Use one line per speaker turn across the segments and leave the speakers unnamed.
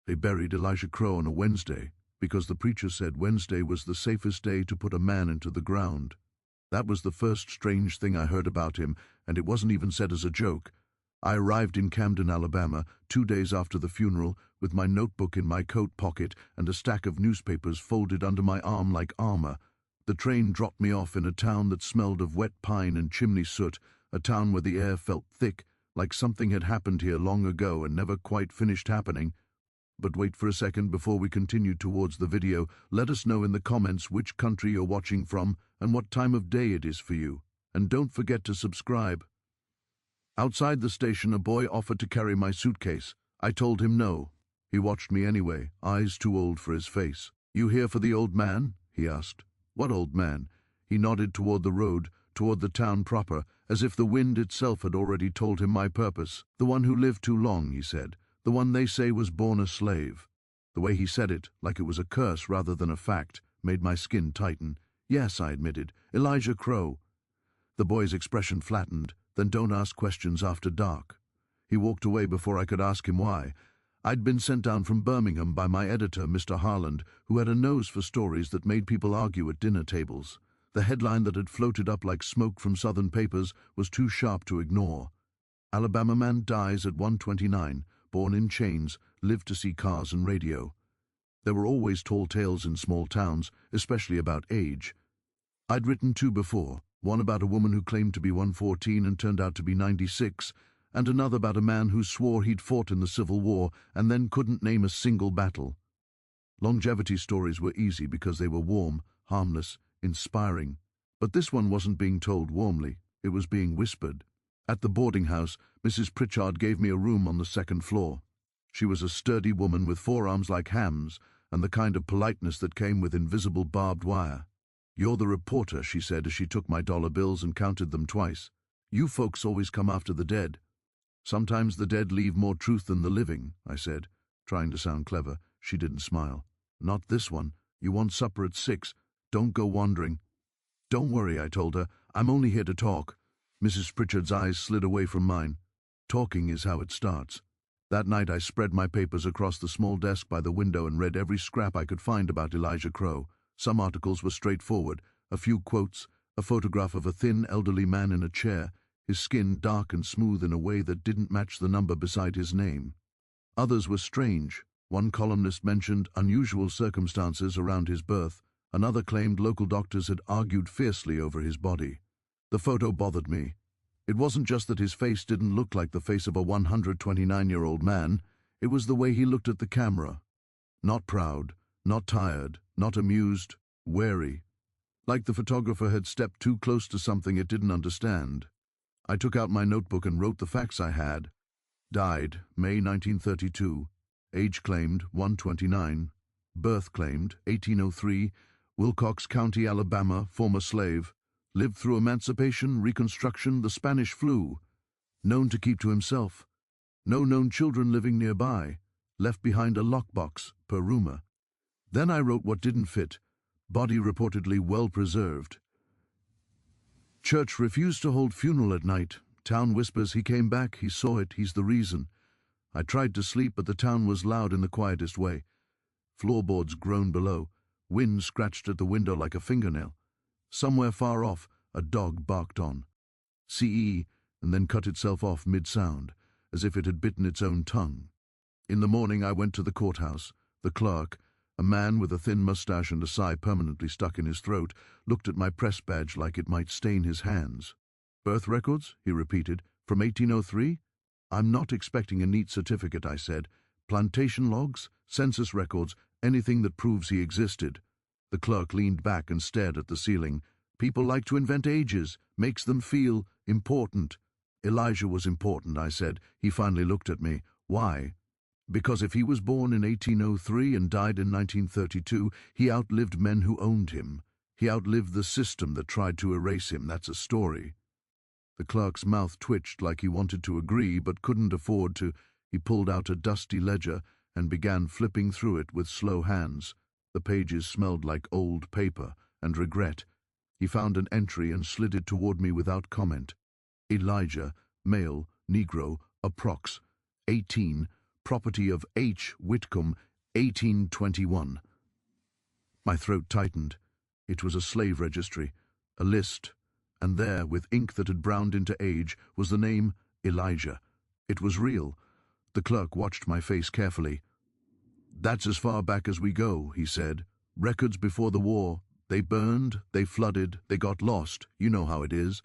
They buried Elijah Crow on a Wednesday because the preacher said Wednesday was the safest day to put a man into the ground. That was the first strange thing I heard about him, and it wasn't even said as a joke. I arrived in Camden, Alabama, 2 days after the funeral, with my notebook in my coat pocket and a stack of newspapers folded under my arm like armor. The train dropped me off in a town that smelled of wet pine and chimney soot, a town where the air felt thick, like something had happened here long ago and never quite finished happening. But wait for a second before we continue towards the video. Let us know in the comments which country you're watching from and what time of day it is for you. And don't forget to subscribe. Outside the station, a boy offered to carry my suitcase. I told him no. He watched me anyway, eyes too old for his face. "You here for the old man?" he asked. "What old man?" He nodded toward the road, toward the town proper, as if the wind itself had already told him my purpose. "The one who lived too long," he said. "The one they say was born a slave." The way he said it, like it was a curse rather than a fact, made my skin tighten. "Yes," I admitted, "Elijah Crow." The boy's expression flattened. "Then don't ask questions after dark." He walked away before I could ask him why. I'd been sent down from Birmingham by my editor, Mr. Harland, who had a nose for stories that made people argue at dinner tables. The headline that had floated up like smoke from Southern papers was too sharp to ignore. "Alabama man dies at 129, born in chains, lived to see cars and radio." There were always tall tales in small towns, especially about age. I'd written 2 before, one about a woman who claimed to be 114 and turned out to be 96, and another about a man who swore he'd fought in the Civil War and then couldn't name a single battle. Longevity stories were easy because they were warm, harmless, inspiring. But this one wasn't being told warmly, it was being whispered. At the boarding house, Mrs. Pritchard gave me a room on the 2nd floor. She was a sturdy woman with forearms like hams and the kind of politeness that came with invisible barbed wire. "You're the reporter," she said as she took my dollar bills and counted them twice. "You folks always come after the dead." "Sometimes the dead leave more truth than the living," I said, trying to sound clever. She didn't smile. "Not this one. You want supper at 6. Don't go wandering." "Don't worry," I told her. "I'm only here to talk." Mrs. Pritchard's eyes slid away from mine. "Talking is how it starts." That night I spread my papers across the small desk by the window and read every scrap I could find about Elijah Crow. Some articles were straightforward, a few quotes, a photograph of a thin, elderly man in a chair, his skin dark and smooth in a way that didn't match the number beside his name. Others were strange. One columnist mentioned unusual circumstances around his birth. Another claimed local doctors had argued fiercely over his body. The photo bothered me. It wasn't just that his face didn't look like the face of a 129-year-old man. It was the way he looked at the camera. Not proud, not tired, not amused, wary. Like the photographer had stepped too close to something it didn't understand. I took out my notebook and wrote the facts I had. Died, May 1932. Age claimed, 129. Birth claimed, 1803. Wilcox County, Alabama, former slave. Lived through Emancipation, Reconstruction, the Spanish flu. Known to keep to himself. No known children living nearby. Left behind a lockbox, per rumor. Then I wrote what didn't fit. Body reportedly well preserved. Church refused to hold funeral at night. Town whispers he came back, he saw it, he's the reason. I tried to sleep, but the town was loud in the quietest way. Floorboards groaned below. Wind scratched at the window like a fingernail. Somewhere far off, a dog barked on. CE, and then cut itself off mid-sound, as if it had bitten its own tongue. In the morning I went to the courthouse. The clerk, a man with a thin mustache and a sigh permanently stuck in his throat, looked at my press badge like it might stain his hands. "Birth records?" he repeated. "From 1803? "I'm not expecting a neat certificate," I said. "Plantation logs, census records, anything that proves he existed." The clerk leaned back and stared at the ceiling. "People like to invent ages, makes them feel important." "Elijah was important," I said. He finally looked at me. "Why?" "Because if he was born in 1803 and died in 1932, he outlived men who owned him. He outlived the system that tried to erase him. That's a story." The clerk's mouth twitched like he wanted to agree but couldn't afford to. He pulled out a dusty ledger and began flipping through it with slow hands. The pages smelled like old paper and regret. He found an entry and slid it toward me without comment. "Elijah, male, Negro, approx. 18, property of H. Whitcomb, 1821. My throat tightened. It was a slave registry, a list, and there, with ink that had browned into age, was the name Elijah. It was real. The clerk watched my face carefully. "That's as far back as we go," he said. "Records before the war. They burned, they flooded, they got lost. You know how it is."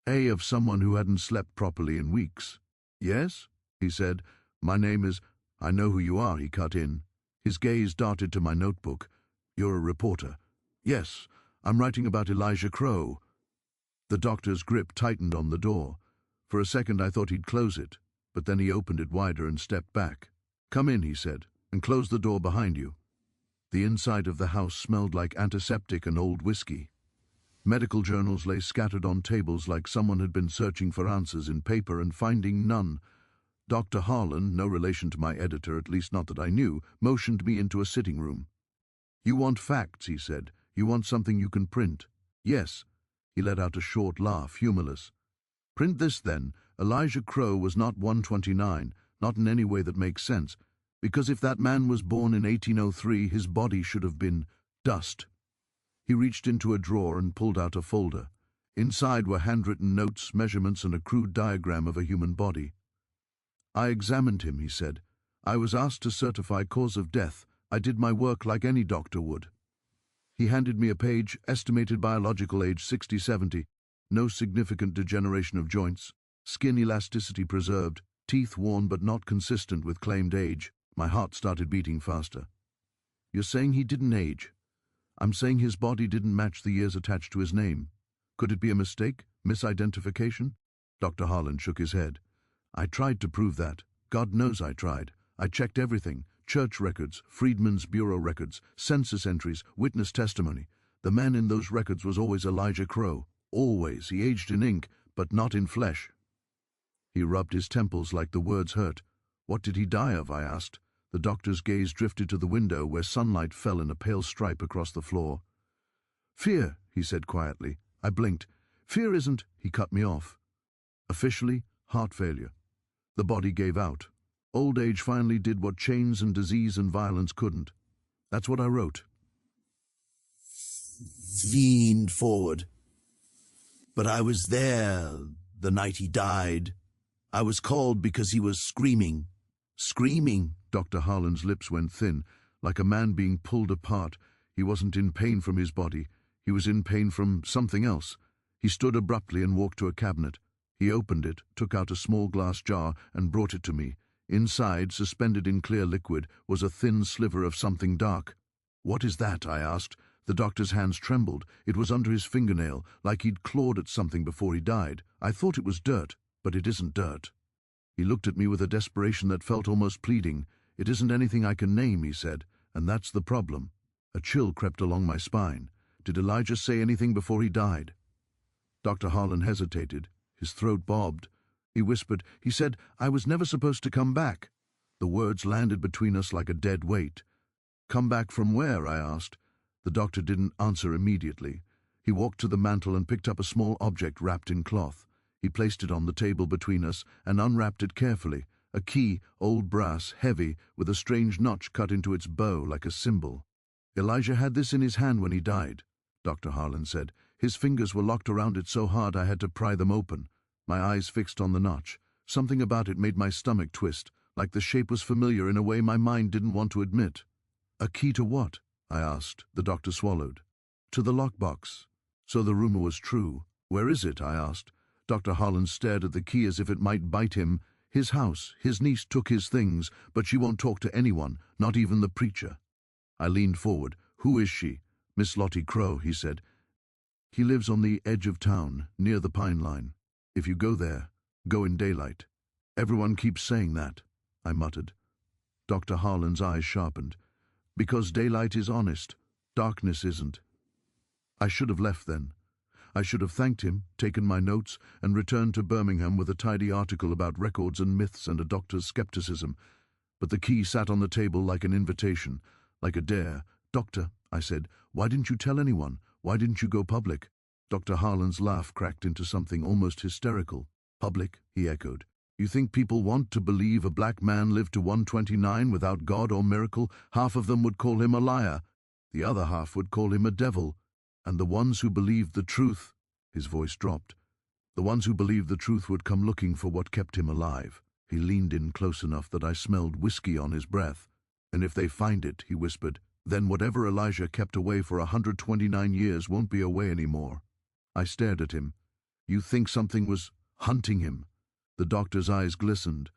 A of someone who hadn't slept properly in weeks. "Yes?" he said. "My name is—" "I know who you are," he cut in. His gaze darted to my notebook. "You're a reporter." "Yes, I'm writing about Elijah Crow." The doctor's grip tightened on the door. For a second I thought he'd close it, but then he opened it wider and stepped back. "Come in," he said, "and close the door behind you." The inside of the house smelled like antiseptic and old whiskey. Medical journals lay scattered on tables like someone had been searching for answers in paper and finding none. Dr. Harlan, no relation to my editor, at least not that I knew, motioned me into a sitting room. "You want facts," he said. "You want something you can print." "Yes." He let out a short laugh, humorless. "Print this, then. Elijah Crow was not 129, not in any way that makes sense, because if that man was born in 1803, his body should have been dust." He reached into a drawer and pulled out a folder. Inside were handwritten notes, measurements, and a crude diagram of a human body. "I examined him," he said. "I was asked to certify cause of death. I did my work like any doctor would." He handed me a page, estimated biological age 60-70, no significant degeneration of joints, skin elasticity preserved, teeth worn but not consistent with claimed age. My heart started beating faster. "You're saying he didn't age?" "I'm saying his body didn't match the years attached to his name. Could it be a mistake? Misidentification?" Dr. Harlan shook his head. "I tried to prove that. God knows I tried. I checked everything. Church records, Freedmen's Bureau records, census entries, witness testimony. The man in those records was always Elijah Crow. Always. He aged in ink, but not in flesh." He rubbed his temples like the words hurt. "What did he die of?" I asked. The doctor's gaze drifted to the window where sunlight fell in a pale stripe across the floor. "Fear," he said quietly. I blinked. "Fear isn't—" He cut me off. "Officially, heart failure. The body gave out. Old age finally did what chains and disease and violence couldn't. That's what I wrote."
Leaned forward. "But I was there the night he died. I was called because he was screaming."
"Screaming?" Dr. Harlan's lips went thin, like a man being pulled apart. He wasn't in pain from his body. He was in pain from something else. He stood abruptly and walked to a cabinet. He opened it, took out a small glass jar, and brought it to me. Inside, suspended in clear liquid, was a thin sliver of something dark. "What is that?" I asked. The doctor's hands trembled. It was under his fingernail, like he'd clawed at something before he died. "I thought it was dirt, but it isn't dirt." He looked at me with a desperation that felt almost pleading. "It isn't anything I can name," he said, "and that's the problem." A chill crept along my spine. Did Elijah say anything before he died? Dr. Harlan hesitated. His throat bobbed. He whispered, "He said, I was never supposed to come back." The words landed between us like a dead weight. "Come back from where?" I asked. The doctor didn't answer immediately. He walked to the mantel and picked up a small object wrapped in cloth. He placed it on the table between us and unwrapped it carefully. A key, old brass, heavy, with a strange notch cut into its bow like a symbol. "Elijah had this in his hand when he died," Dr. Harlan said. "His fingers were locked around it so hard I had to pry them open." My eyes fixed on the notch. Something about it made my stomach twist, like the shape was familiar in a way my mind didn't want to admit. "A key to what?" I asked. The doctor swallowed. "To the lockbox." So the rumor was true. "Where is it?" I asked. Dr. Harlan stared at the key as if it might bite him. "His house. His niece took his things, but she won't talk to anyone, not even the preacher." I leaned forward. "Who is she?" "Miss Lottie Crow," he said. "He lives on the edge of town, near the Pine Line. If you go there, go in daylight." "Everyone keeps saying that," I muttered. Dr. Harlan's eyes sharpened. "Because daylight is honest, darkness isn't." I should have left then. I should have thanked him, taken my notes, and returned to Birmingham with a tidy article about records and myths and a doctor's skepticism. But the key sat on the table like an invitation, like a dare. "Doctor," I said, "why didn't you tell anyone? Why didn't you go public?" Dr. Harlan's laugh cracked into something almost hysterical. "Public?" he echoed. You think people want to believe a black man lived to 129 without God or miracle? Half of them would call him a liar. The other half would call him a devil. And the ones who believed the truth, his voice dropped, the ones who believed the truth would come looking for what kept him alive. He leaned in close enough that I smelled whiskey on his breath. And if they find it, he whispered, then whatever Elijah kept away for 129 years won't be away anymore. I stared at him. You think something was hunting him? The doctor's eyes glistened.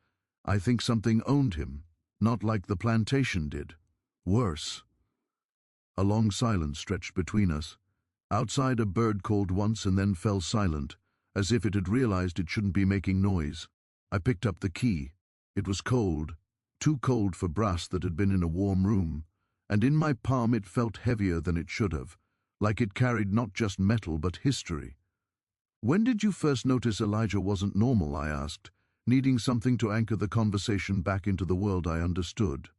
I think something owned him, not like the plantation did. Worse. A long silence stretched between us. Outside, a bird called once and then fell silent, as if it had realized it shouldn't be making noise. I picked up the key. It was cold, too cold for brass that had been in a warm room, and in my palm it felt heavier than it should have, like it carried not just metal but history. When did you first notice Elijah wasn't normal? I asked, needing something to anchor the conversation back into the world I understood.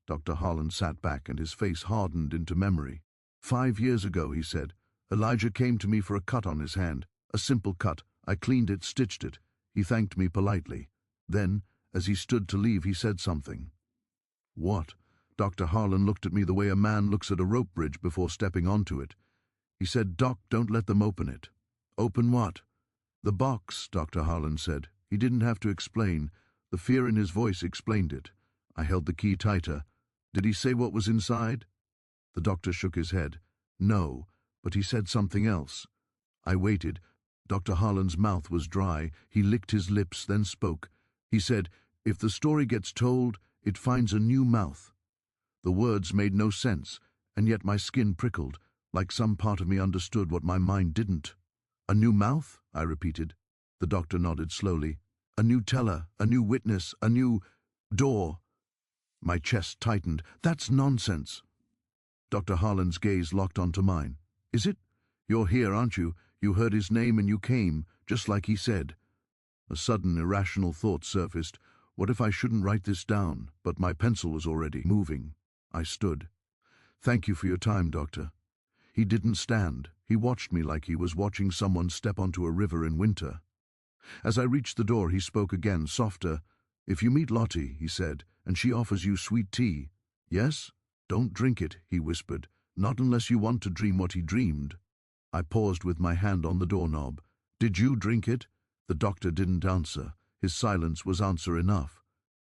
Dr. Harlan sat back and his face hardened into memory. 5 years ago, he said, Elijah came to me for a cut on his hand, a simple cut. I cleaned it, stitched it. He thanked me politely. Then, as he stood to leave, he said something. What? Dr. Harlan looked at me the way a man looks at a rope bridge before stepping onto it. He said, Doc, don't let them open it. Open what? The box, Dr. Harlan said. He didn't have to explain. The fear in his voice explained it. I held the key tighter. Did he say what was inside? The doctor shook his head. No, but he said something else. I waited. Dr. Harlan's mouth was dry. He licked his lips, then spoke. He said, if the story gets told, it finds a new mouth. The words made no sense, and yet my skin prickled, like some part of me understood what my mind didn't. A new mouth? I repeated. The doctor nodded slowly. A new teller, a new witness, a new door. My chest tightened. That's nonsense. Dr. Harlan's gaze locked onto mine. Is it? You're here, aren't you? You heard his name and you came, just like he said. A sudden, irrational thought surfaced. What if I shouldn't write this down? But my pencil was already moving. I stood. Thank you for your time, Doctor. He didn't stand. He watched me like he was watching someone step onto a river in winter. As I reached the door, he spoke again, softer. If you meet Lottie, he said, and she offers you sweet tea. Yes? Don't drink it, he whispered. Not unless you want to dream what he dreamed. I paused with my hand on the doorknob. Did you drink it? The doctor didn't answer. His silence was answer enough.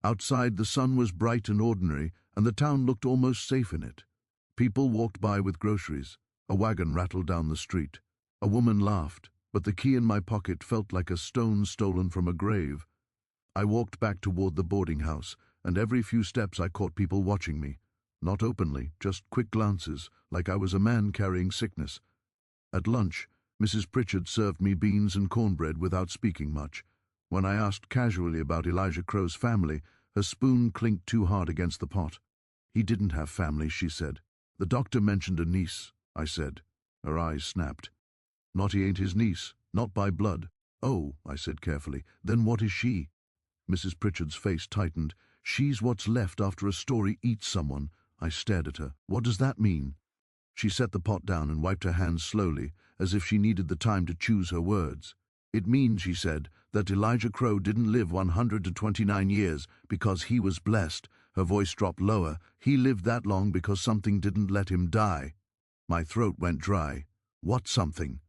Outside, the sun was bright and ordinary, and the town looked almost safe in it. People walked by with groceries. A wagon rattled down the street. A woman laughed, but the key in my pocket felt like a stone stolen from a grave. I walked back toward the boarding house, and every few steps I caught people watching me. Not openly, just quick glances, like I was a man carrying sickness. At lunch, Mrs. Pritchard served me beans and cornbread without speaking much. When I asked casually about Elijah Crow's family, her spoon clinked too hard against the pot. He didn't have family, she said. The doctor mentioned a niece, I said. Her eyes snapped. Lottie ain't his niece, not by blood. Oh, I said carefully, then what is she? Mrs. Pritchard's face tightened. She's what's left after a story eats someone. I stared at her. What does that mean? She set the pot down and wiped her hands slowly, as if she needed the time to choose her words. It means, she said, that Elijah Crow didn't live 129 years because he was blessed. Her voice dropped lower. He lived that long because something didn't let him die. My throat went dry. What something?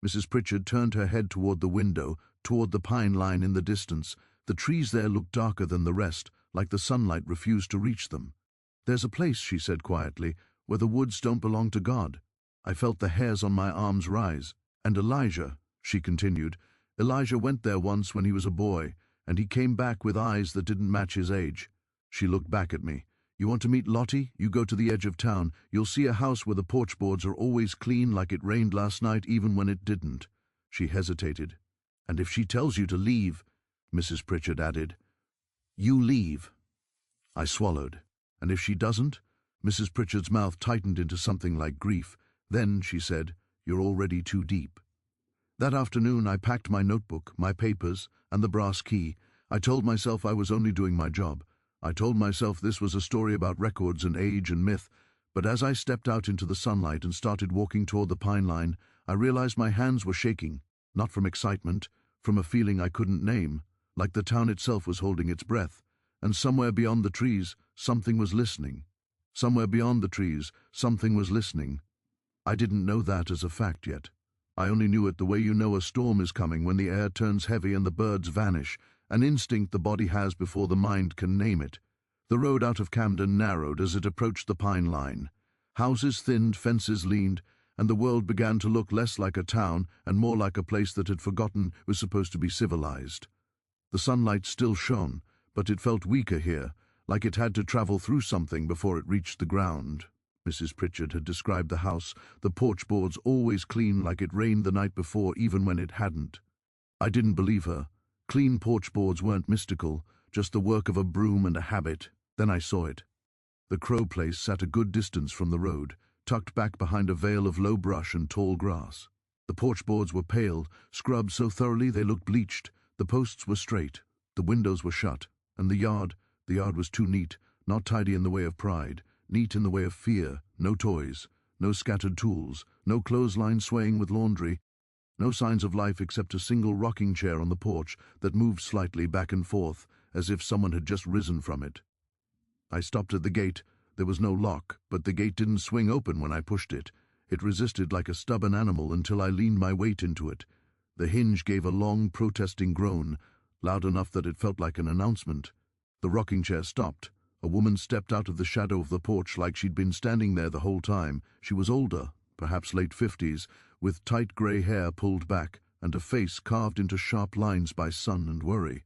Mrs. Pritchard turned her head toward the window, toward the pine line in the distance. The trees there looked darker than the rest, like the sunlight refused to reach them. There's a place, she said quietly, where the woods don't belong to God. I felt the hairs on my arms rise. And Elijah, she continued, Elijah went there once when he was a boy, and he came back with eyes that didn't match his age. She looked back at me. You want to meet Lottie? You go to the edge of town. You'll see a house where the porch boards are always clean like it rained last night even when it didn't. She hesitated. And if she tells you to leave, Mrs. Pritchard added, you leave. I swallowed. And if she doesn't? Mrs. Pritchard's mouth tightened into something like grief. Then, she said, you're already too deep. That afternoon I packed my notebook, my papers, and the brass key. I told myself I was only doing my job. I told myself this was a story about records and age and myth. But as I stepped out into the sunlight and started walking toward the pine line, I realized my hands were shaking, not from excitement, from a feeling I couldn't name, like the town itself was holding its breath, and somewhere beyond the trees, something was listening. Somewhere beyond the trees, something was listening. I didn't know that as a fact yet. I only knew it the way you know a storm is coming when the air turns heavy and the birds vanish, an instinct the body has before the mind can name it. The road out of Camden narrowed as it approached the pine line. Houses thinned, fences leaned, and the world began to look less like a town and more like a place that had forgotten was supposed to be civilized. The sunlight still shone, but it felt weaker here, like it had to travel through something before it reached the ground. Mrs. Pritchard had described the house, the porch boards always clean like it rained the night before even when it hadn't. I didn't believe her. Clean porch boards weren't mystical, just the work of a broom and a habit. Then I saw it. The Crow place sat a good distance from the road, tucked back behind a veil of low brush and tall grass. The porch boards were pale, scrubbed so thoroughly they looked bleached. The posts were straight, the windows were shut, and the yard was too neat, not tidy in the way of pride, neat in the way of fear. No toys, no scattered tools, no clothesline swaying with laundry, no signs of life except a single rocking chair on the porch that moved slightly back and forth, as if someone had just risen from it. I stopped at the gate. There was no lock, but the gate didn't swing open when I pushed it. It resisted like a stubborn animal until I leaned my weight into it. The hinge gave a long, protesting groan, loud enough that it felt like an announcement. The rocking chair stopped. A woman stepped out of the shadow of the porch like she'd been standing there the whole time. She was older, perhaps late 50s, with tight grey hair pulled back and a face carved into sharp lines by sun and worry.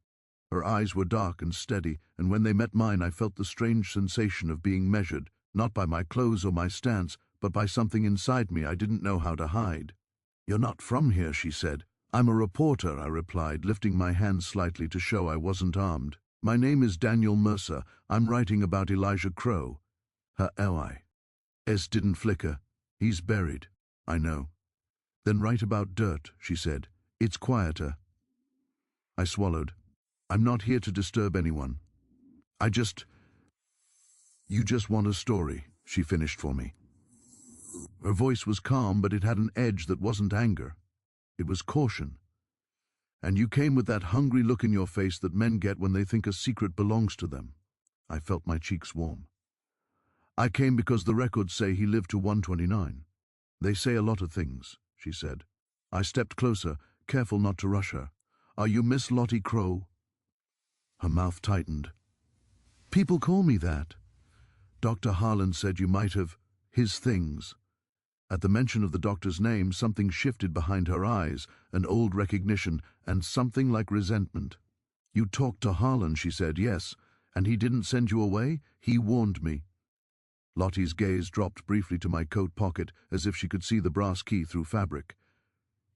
Her eyes were dark and steady, and when they met mine I felt the strange sensation of being measured, not by my clothes or my stance, but by something inside me I didn't know how to hide. "You're not from here," she said. "I'm a reporter," I replied, lifting my hand slightly to show I wasn't armed. "My name is Daniel Mercer. I'm writing about Elijah Crow." Her eyes didn't flicker. "He's buried." "I know." "Then write about dirt," she said. "It's quieter." I swallowed. "I'm not here to disturb anyone. You just want a story," she finished for me. Her voice was calm, but it had an edge that wasn't anger. It was caution. "And you came with that hungry look in your face that men get when they think a secret belongs to them." I felt my cheeks warm. "I came because the records say he lived to 129. They say a lot of things," she said. I stepped closer, careful not to rush her. "Are you Miss Lottie Crow?" Her mouth tightened. "People call me that. Dr. Harlan said you might have his things." At the mention of the doctor's name, something shifted behind her eyes, an old recognition and something like resentment. "You talked to Harlan," she said. "Yes. And he didn't send you away? He warned me." Lottie's gaze dropped briefly to my coat pocket, as if she could see the brass key through fabric.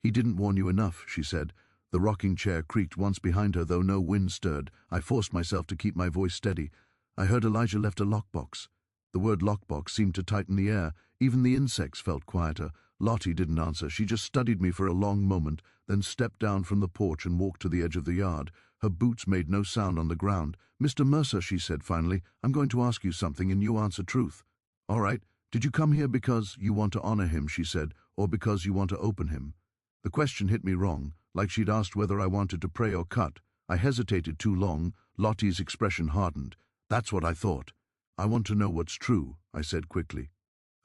"He didn't warn you enough," she said. The rocking chair creaked once behind her, though no wind stirred. I forced myself to keep my voice steady. "I heard Elijah left a lockbox." The word lockbox seemed to tighten the air. Even the insects felt quieter. Lottie didn't answer. She just studied me for a long moment, then stepped down from the porch and walked to the edge of the yard. Her boots made no sound on the ground. "Mr. Mercer," she said finally, "I'm going to ask you something and you answer truth." "All right. Did you come here because you want to honor him," she said, "or because you want to open him?" The question hit me wrong, like she'd asked whether I wanted to pray or cut. I hesitated too long. Lottie's expression hardened. "That's what I thought." "I want to know what's true," I said quickly.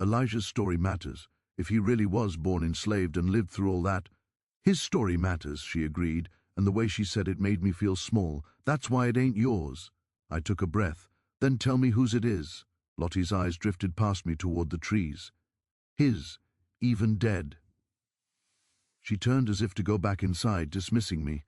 "Elijah's story matters. If he really was born enslaved and lived through all that—" "His story matters," she agreed, and the way she said it made me feel small. "That's why it ain't yours." I took a breath. "Then tell me whose it is." Lottie's eyes drifted past me toward the trees. "His, even dead." She turned as if to go back inside, dismissing me.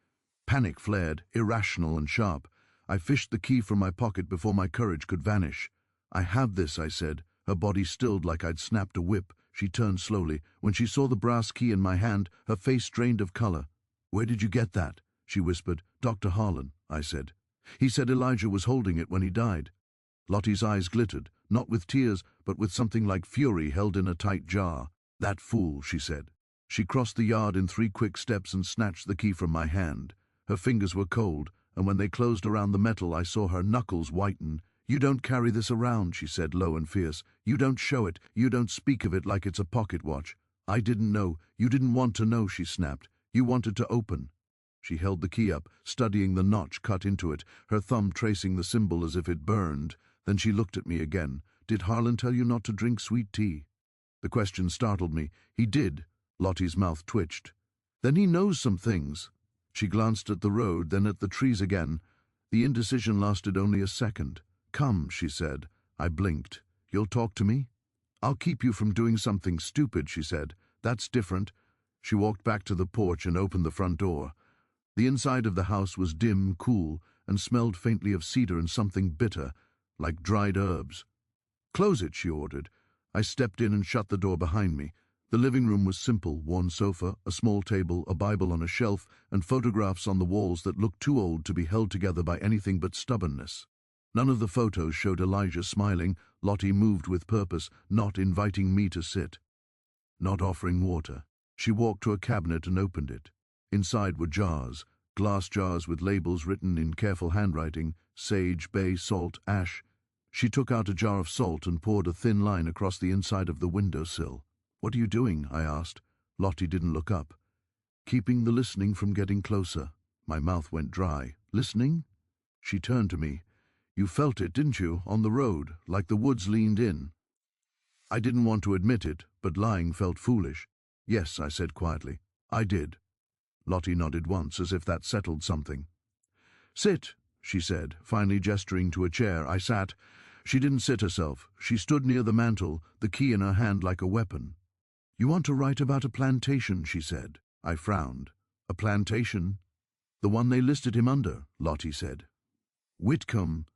Panic flared, irrational and sharp. I fished the key from my pocket before my courage could vanish. "I have this," I said. Her body stilled like I'd snapped a whip. She turned slowly. When she saw the brass key in my hand, her face drained of color. "Where did you get that?" she whispered. "Dr. Harlan," I said. "He said Elijah was holding it when he died." Lottie's eyes glittered, not with tears, but with something like fury held in a tight jar. "That fool," she said. She crossed the yard in 3 quick steps and snatched the key from my hand. Her fingers were cold, and when they closed around the metal I saw her knuckles whiten. "You don't carry this around," she said, low and fierce. "You don't show it. You don't speak of it like it's a pocket watch." "I didn't know. You didn't want to know," she snapped. "You wanted to open." She held the key up, studying the notch cut into it, her thumb tracing the symbol as if it burned. Then she looked at me again. "Did Harlan tell you not to drink sweet tea?" The question startled me. "He did." Lottie's mouth twitched. "Then he knows some things." She glanced at the road, then at the trees again. The indecision lasted only a second. "Come," she said. I blinked. "You'll talk to me?" "I'll keep you from doing something stupid," she said. "That's different." She walked back to the porch and opened the front door. The inside of the house was dim, cool, and smelled faintly of cedar and something bitter, like dried herbs. "Close it," she ordered. I stepped in and shut the door behind me. The living room was simple: worn sofa, a small table, a Bible on a shelf, and photographs on the walls that looked too old to be held together by anything but stubbornness. None of the photos showed Elijah smiling. Lottie moved with purpose, not inviting me to sit, not offering water. She walked to a cabinet and opened it. Inside were jars, glass jars with labels written in careful handwriting: sage, bay, salt, ash. She took out a jar of salt and poured a thin line across the inside of the windowsill. "What are you doing?" I asked. Lottie didn't look up. "Keeping the listening from getting closer." My mouth went dry. "Listening?" She turned to me. "You felt it, didn't you, on the road, like the woods leaned in?" I didn't want to admit it, but lying felt foolish. "Yes," I said quietly. "I did." Lottie nodded once, as if that settled something. "Sit," she said, finally gesturing to a chair. I sat. She didn't sit herself. She stood near the mantel, the key in her hand like a weapon. "You want to write about a plantation," she said. I frowned. "A plantation?" "The one they listed him under," Lottie said. "Whitcomb."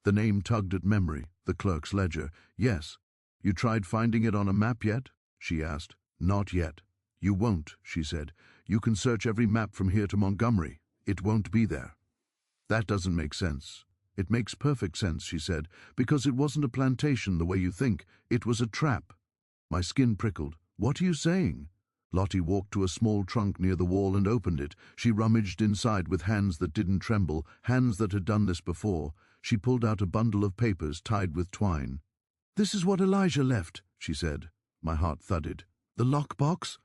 The name tugged at memory, the clerk's ledger. "Yes." "You tried finding it on a map yet?" she asked. "Not yet." "You won't," she said. "You can search every map from here to Montgomery. It won't be there." "That doesn't make sense." "It makes perfect sense," she said, "because it wasn't a plantation the way you think. It was a trap." My skin prickled. "What are you saying?" Lottie walked to a small trunk near the wall and opened it. She rummaged inside with hands that didn't tremble, hands that had done this before. She pulled out a bundle of papers tied with twine. "This is what Elijah left," she said. My heart thudded. "The lockbox?"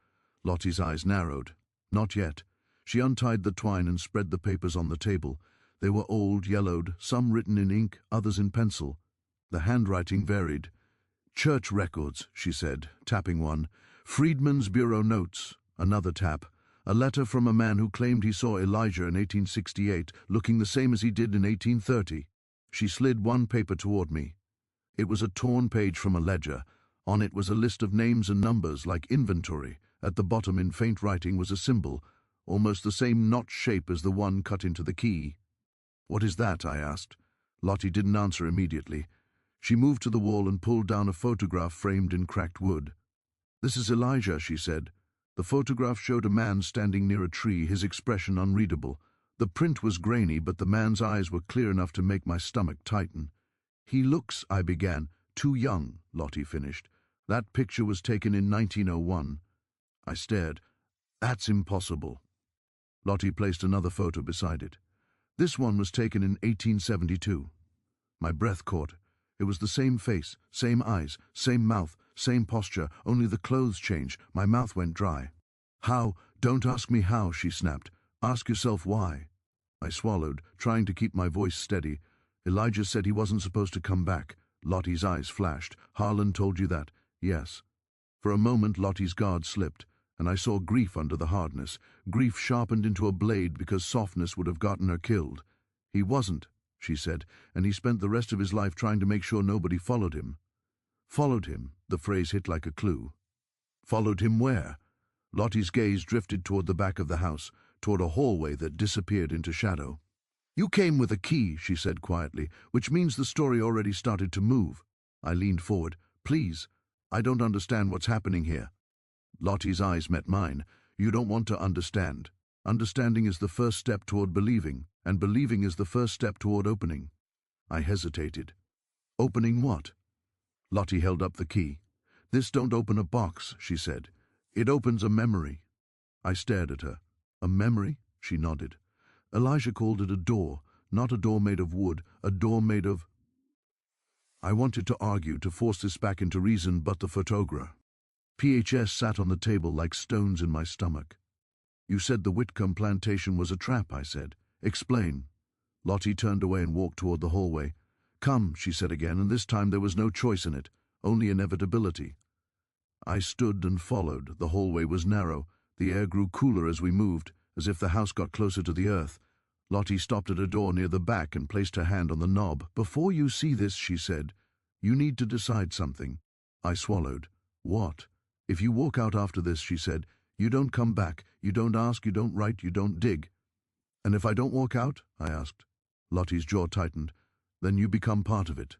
Lottie's eyes narrowed. "Not yet." She untied the twine and spread the papers on the table. They were old, yellowed, some written in ink, others in pencil. The handwriting varied. "Church records," she said, tapping one. "Freedman's Bureau notes," another tap. "A letter from a man who claimed he saw Elijah in 1868, looking the same as he did in 1830. She slid one paper toward me. It was a torn page from a ledger. On it was a list of names and numbers, like inventory. At the bottom, in faint writing, was a symbol, almost the same notch shape as the one cut into the key. "What is that?" I asked. Lottie didn't answer immediately. She moved to the wall and pulled down a photograph framed in cracked wood. "This is Elijah," she said. The photograph showed a man standing near a tree, his expression unreadable. The print was grainy, but the man's eyes were clear enough to make my stomach tighten. "He looks," I began. "Too young," Lottie finished. "That picture was taken in 1901. I stared. "That's impossible." Lottie placed another photo beside it. "This one was taken in 1872. My breath caught. It was the same face, same eyes, same mouth, same posture, only the clothes changed. My mouth went dry. "How? Don't ask me how," she snapped. "Ask yourself why." I swallowed, trying to keep my voice steady. "Elijah said he wasn't supposed to come back." Lottie's eyes flashed. "Harlan told you that?" "Yes." For a moment Lottie's guard slipped, and I saw grief under the hardness, grief sharpened into a blade because softness would have gotten her killed. "He wasn't," she said, "and he spent the rest of his life trying to make sure nobody followed him." "Followed him," the phrase hit like a clue. "Followed him where?" Lottie's gaze drifted toward the back of the house, toward a hallway that disappeared into shadow. "You came with a key," she said quietly, "which means the story already started to move." I leaned forward. "Please, I don't understand what's happening here." Lottie's eyes met mine. "You don't want to understand. Understanding is the first step toward believing, and believing is the first step toward opening." I hesitated. "Opening what?" Lottie held up the key. "This don't open a box," she said. "It opens a memory." I stared at her. "A memory?" She nodded. "Elijah called it a door, not a door made of wood, a door made of—" I wanted to argue, to force this back into reason, but the photograph. PHS sat on the table like stones in my stomach. You said the Whitcomb plantation was a trap, I said. Explain. Lottie turned away and walked toward the hallway. Come, she said again, and this time there was no choice in it, only inevitability. I stood and followed. The hallway was narrow. The air grew cooler as we moved, as if the house got closer to the earth. Lottie stopped at a door near the back and placed her hand on the knob. Before you see this, she said, you need to decide something. I swallowed. What? If you walk out after this, she said, you don't come back, you don't ask, you don't write, you don't dig. And if I don't walk out? I asked. Lottie's jaw tightened. Then you become part of it.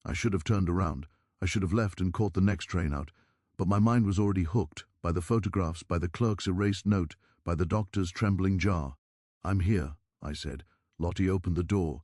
I should have turned around. I should have left and caught the next train out. But my mind was already hooked by the photographs, by the clerk's erased note, by the doctor's trembling jar. I'm here, I said. Lottie opened the door.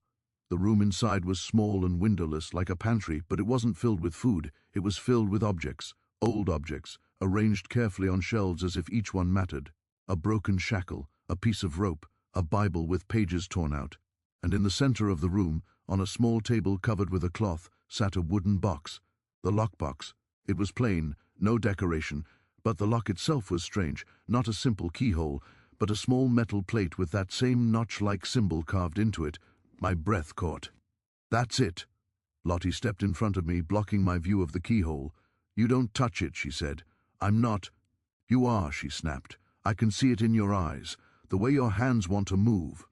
The room inside was small and windowless, like a pantry, but it wasn't filled with food. It was filled with objects, old objects, arranged carefully on shelves as if each one mattered. A broken shackle, a piece of rope, a Bible with pages torn out. And in the center of the room, on a small table covered with a cloth, sat a wooden box. The lockbox. It was plain, no decoration, but the lock itself was strange, not a simple keyhole, but a small metal plate with that same notch-like symbol carved into it. My breath caught. That's it. Lottie stepped in front of me, blocking my view of the keyhole. You don't touch it, she said. I'm not. You are, she snapped. I can see it in your eyes, the way your hands want to move.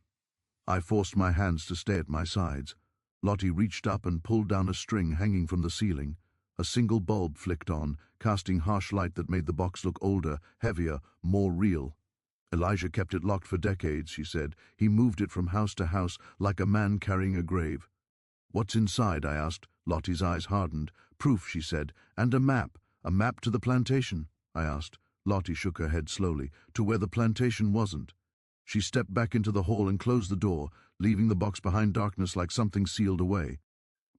I forced my hands to stay at my sides. Lottie reached up and pulled down a string hanging from the ceiling. A single bulb flicked on, casting harsh light that made the box look older, heavier, more real. Elijah kept it locked for decades, she said. He moved it from house to house like a man carrying a grave. What's inside? I asked. Lottie's eyes hardened. Proof, she said, and a map. A map to the plantation, I asked. Lottie shook her head slowly, to where the plantation wasn't. She stepped back into the hall and closed the door, leaving the box behind darkness like something sealed away.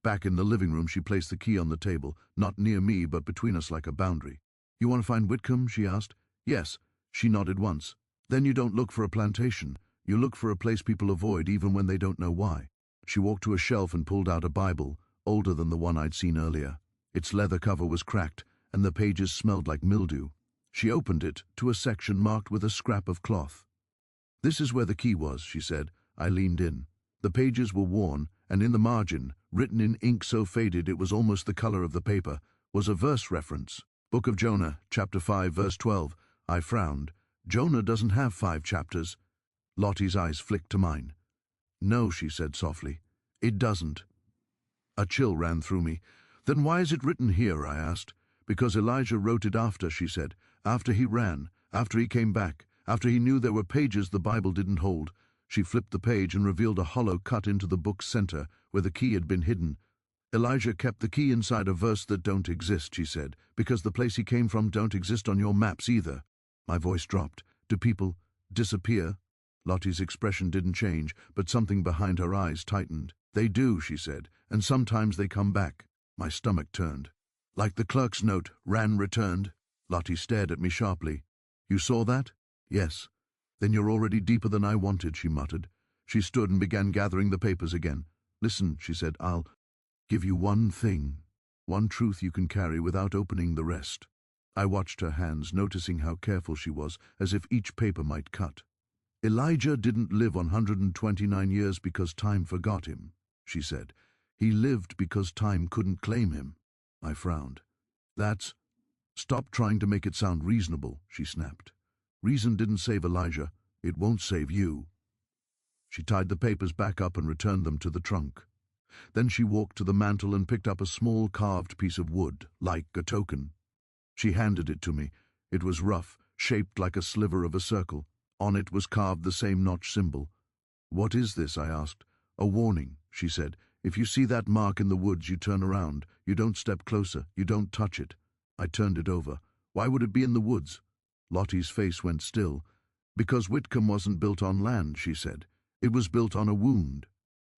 Back in the living room, she placed the key on the table, not near me, but between us like a boundary. You want to find Whitcomb? She asked. Yes. She nodded once. Then you don't look for a plantation. You look for a place people avoid even when they don't know why. She walked to a shelf and pulled out a Bible, older than the one I'd seen earlier. Its leather cover was cracked, and the pages smelled like mildew. She opened it to a section marked with a scrap of cloth. This is where the key was, she said. I leaned in. The pages were worn, and in the margin, written in ink so faded it was almost the color of the paper, was a verse reference. Book of Jonah, chapter 5, verse 12. I frowned. Jonah doesn't have 5 chapters. Lottie's eyes flicked to mine. No, she said softly. It doesn't. A chill ran through me. Then why is it written here? I asked. Because Elijah wrote it after, she said. After he ran, after he came back, after he knew there were pages the Bible didn't hold. She flipped the page and revealed a hollow cut into the book's center, where the key had been hidden. Elijah kept the key inside a verse that don't exist, she said, because the place he came from don't exist on your maps either. My voice dropped. Do people disappear? Lottie's expression didn't change, but something behind her eyes tightened. They do, she said, and sometimes they come back. My stomach turned. Like the clerk's note, Ran returned. Lottie stared at me sharply. You saw that? Yes. Then you're already deeper than I wanted, she muttered. She stood and began gathering the papers again. Listen, she said, I'll give you one thing, one truth you can carry without opening the rest. I watched her hands, noticing how careful she was, as if each paper might cut. Elijah didn't live 129 years because time forgot him, she said. He lived because time couldn't claim him. I frowned. That's... Stop trying to make it sound reasonable, she snapped. Reason didn't save Elijah. It won't save you. She tied the papers back up and returned them to the trunk. Then she walked to the mantel and picked up a small carved piece of wood, like a token. She handed it to me. It was rough, shaped like a sliver of a circle. On it was carved the same notch symbol. What is this? I asked. A warning, she said. If you see that mark in the woods, you turn around. You don't step closer. You don't touch it. I turned it over. Why would it be in the woods? Lottie's face went still. Because Whitcomb wasn't built on land, she said. It was built on a wound.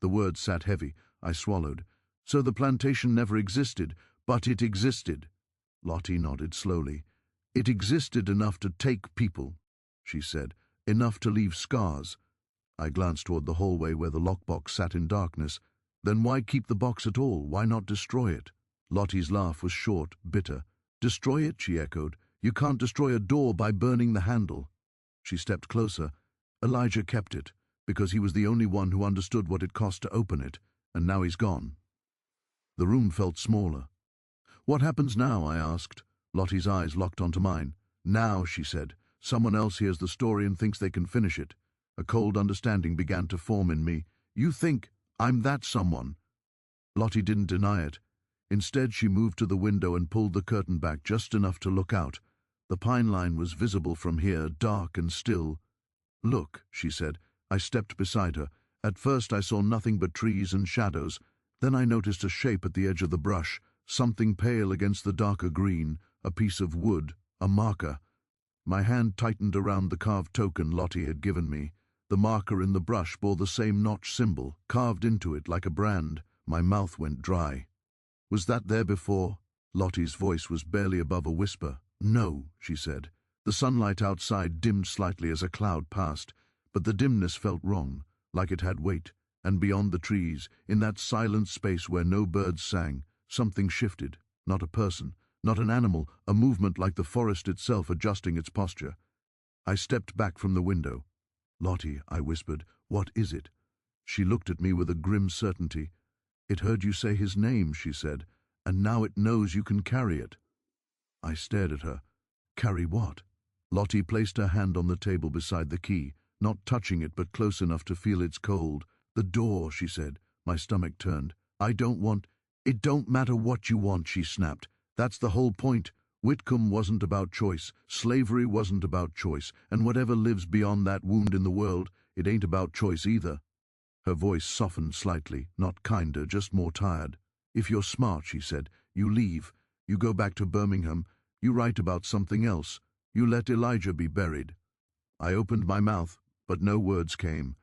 The words sat heavy. I swallowed. So the plantation never existed, but it existed. Lottie nodded slowly. It existed enough to take people, she said, enough to leave scars. I glanced toward the hallway where the lockbox sat in darkness. Then why keep the box at all? Why not destroy it? Lottie's laugh was short, bitter. Destroy it, she echoed. You can't destroy a door by burning the handle. She stepped closer. Elijah kept it, because he was the only one who understood what it cost to open it, and now he's gone. The room felt smaller. What happens now? I asked. Lottie's eyes locked onto mine. Now, she said, someone else hears the story and thinks they can finish it. A cold understanding began to form in me. You think I'm that someone? Lottie didn't deny it. Instead, she moved to the window and pulled the curtain back just enough to look out. The pine line was visible from here, dark and still. Look, she said. I stepped beside her. At first I saw nothing but trees and shadows. Then I noticed a shape at the edge of the brush, something pale against the darker green, a piece of wood, a marker. My hand tightened around the carved token Lottie had given me. The marker in the brush bore the same notch symbol, carved into it like a brand. My mouth went dry. Was that there before? Lottie's voice was barely above a whisper. No, she said. The sunlight outside dimmed slightly as a cloud passed, but the dimness felt wrong, like it had weight, and beyond the trees, in that silent space where no birds sang, something shifted, not a person, not an animal, a movement like the forest itself adjusting its posture. I stepped back from the window. Lottie, I whispered, what is it? She looked at me with a grim certainty. It heard you say his name, she said, and now it knows you can carry it. I stared at her. Carry what? Lottie placed her hand on the table beside the key, not touching it but close enough to feel its cold. The door, she said. My stomach turned. I don't want— It don't matter what you want, she snapped. That's the whole point. Whitcomb wasn't about choice. Slavery wasn't about choice. And whatever lives beyond that wound in the world, it ain't about choice either. Her voice softened slightly, not kinder, just more tired. If you're smart, she said, you leave. You go back to Birmingham. You write about something else. You let Elijah be buried. I opened my mouth, but no words came,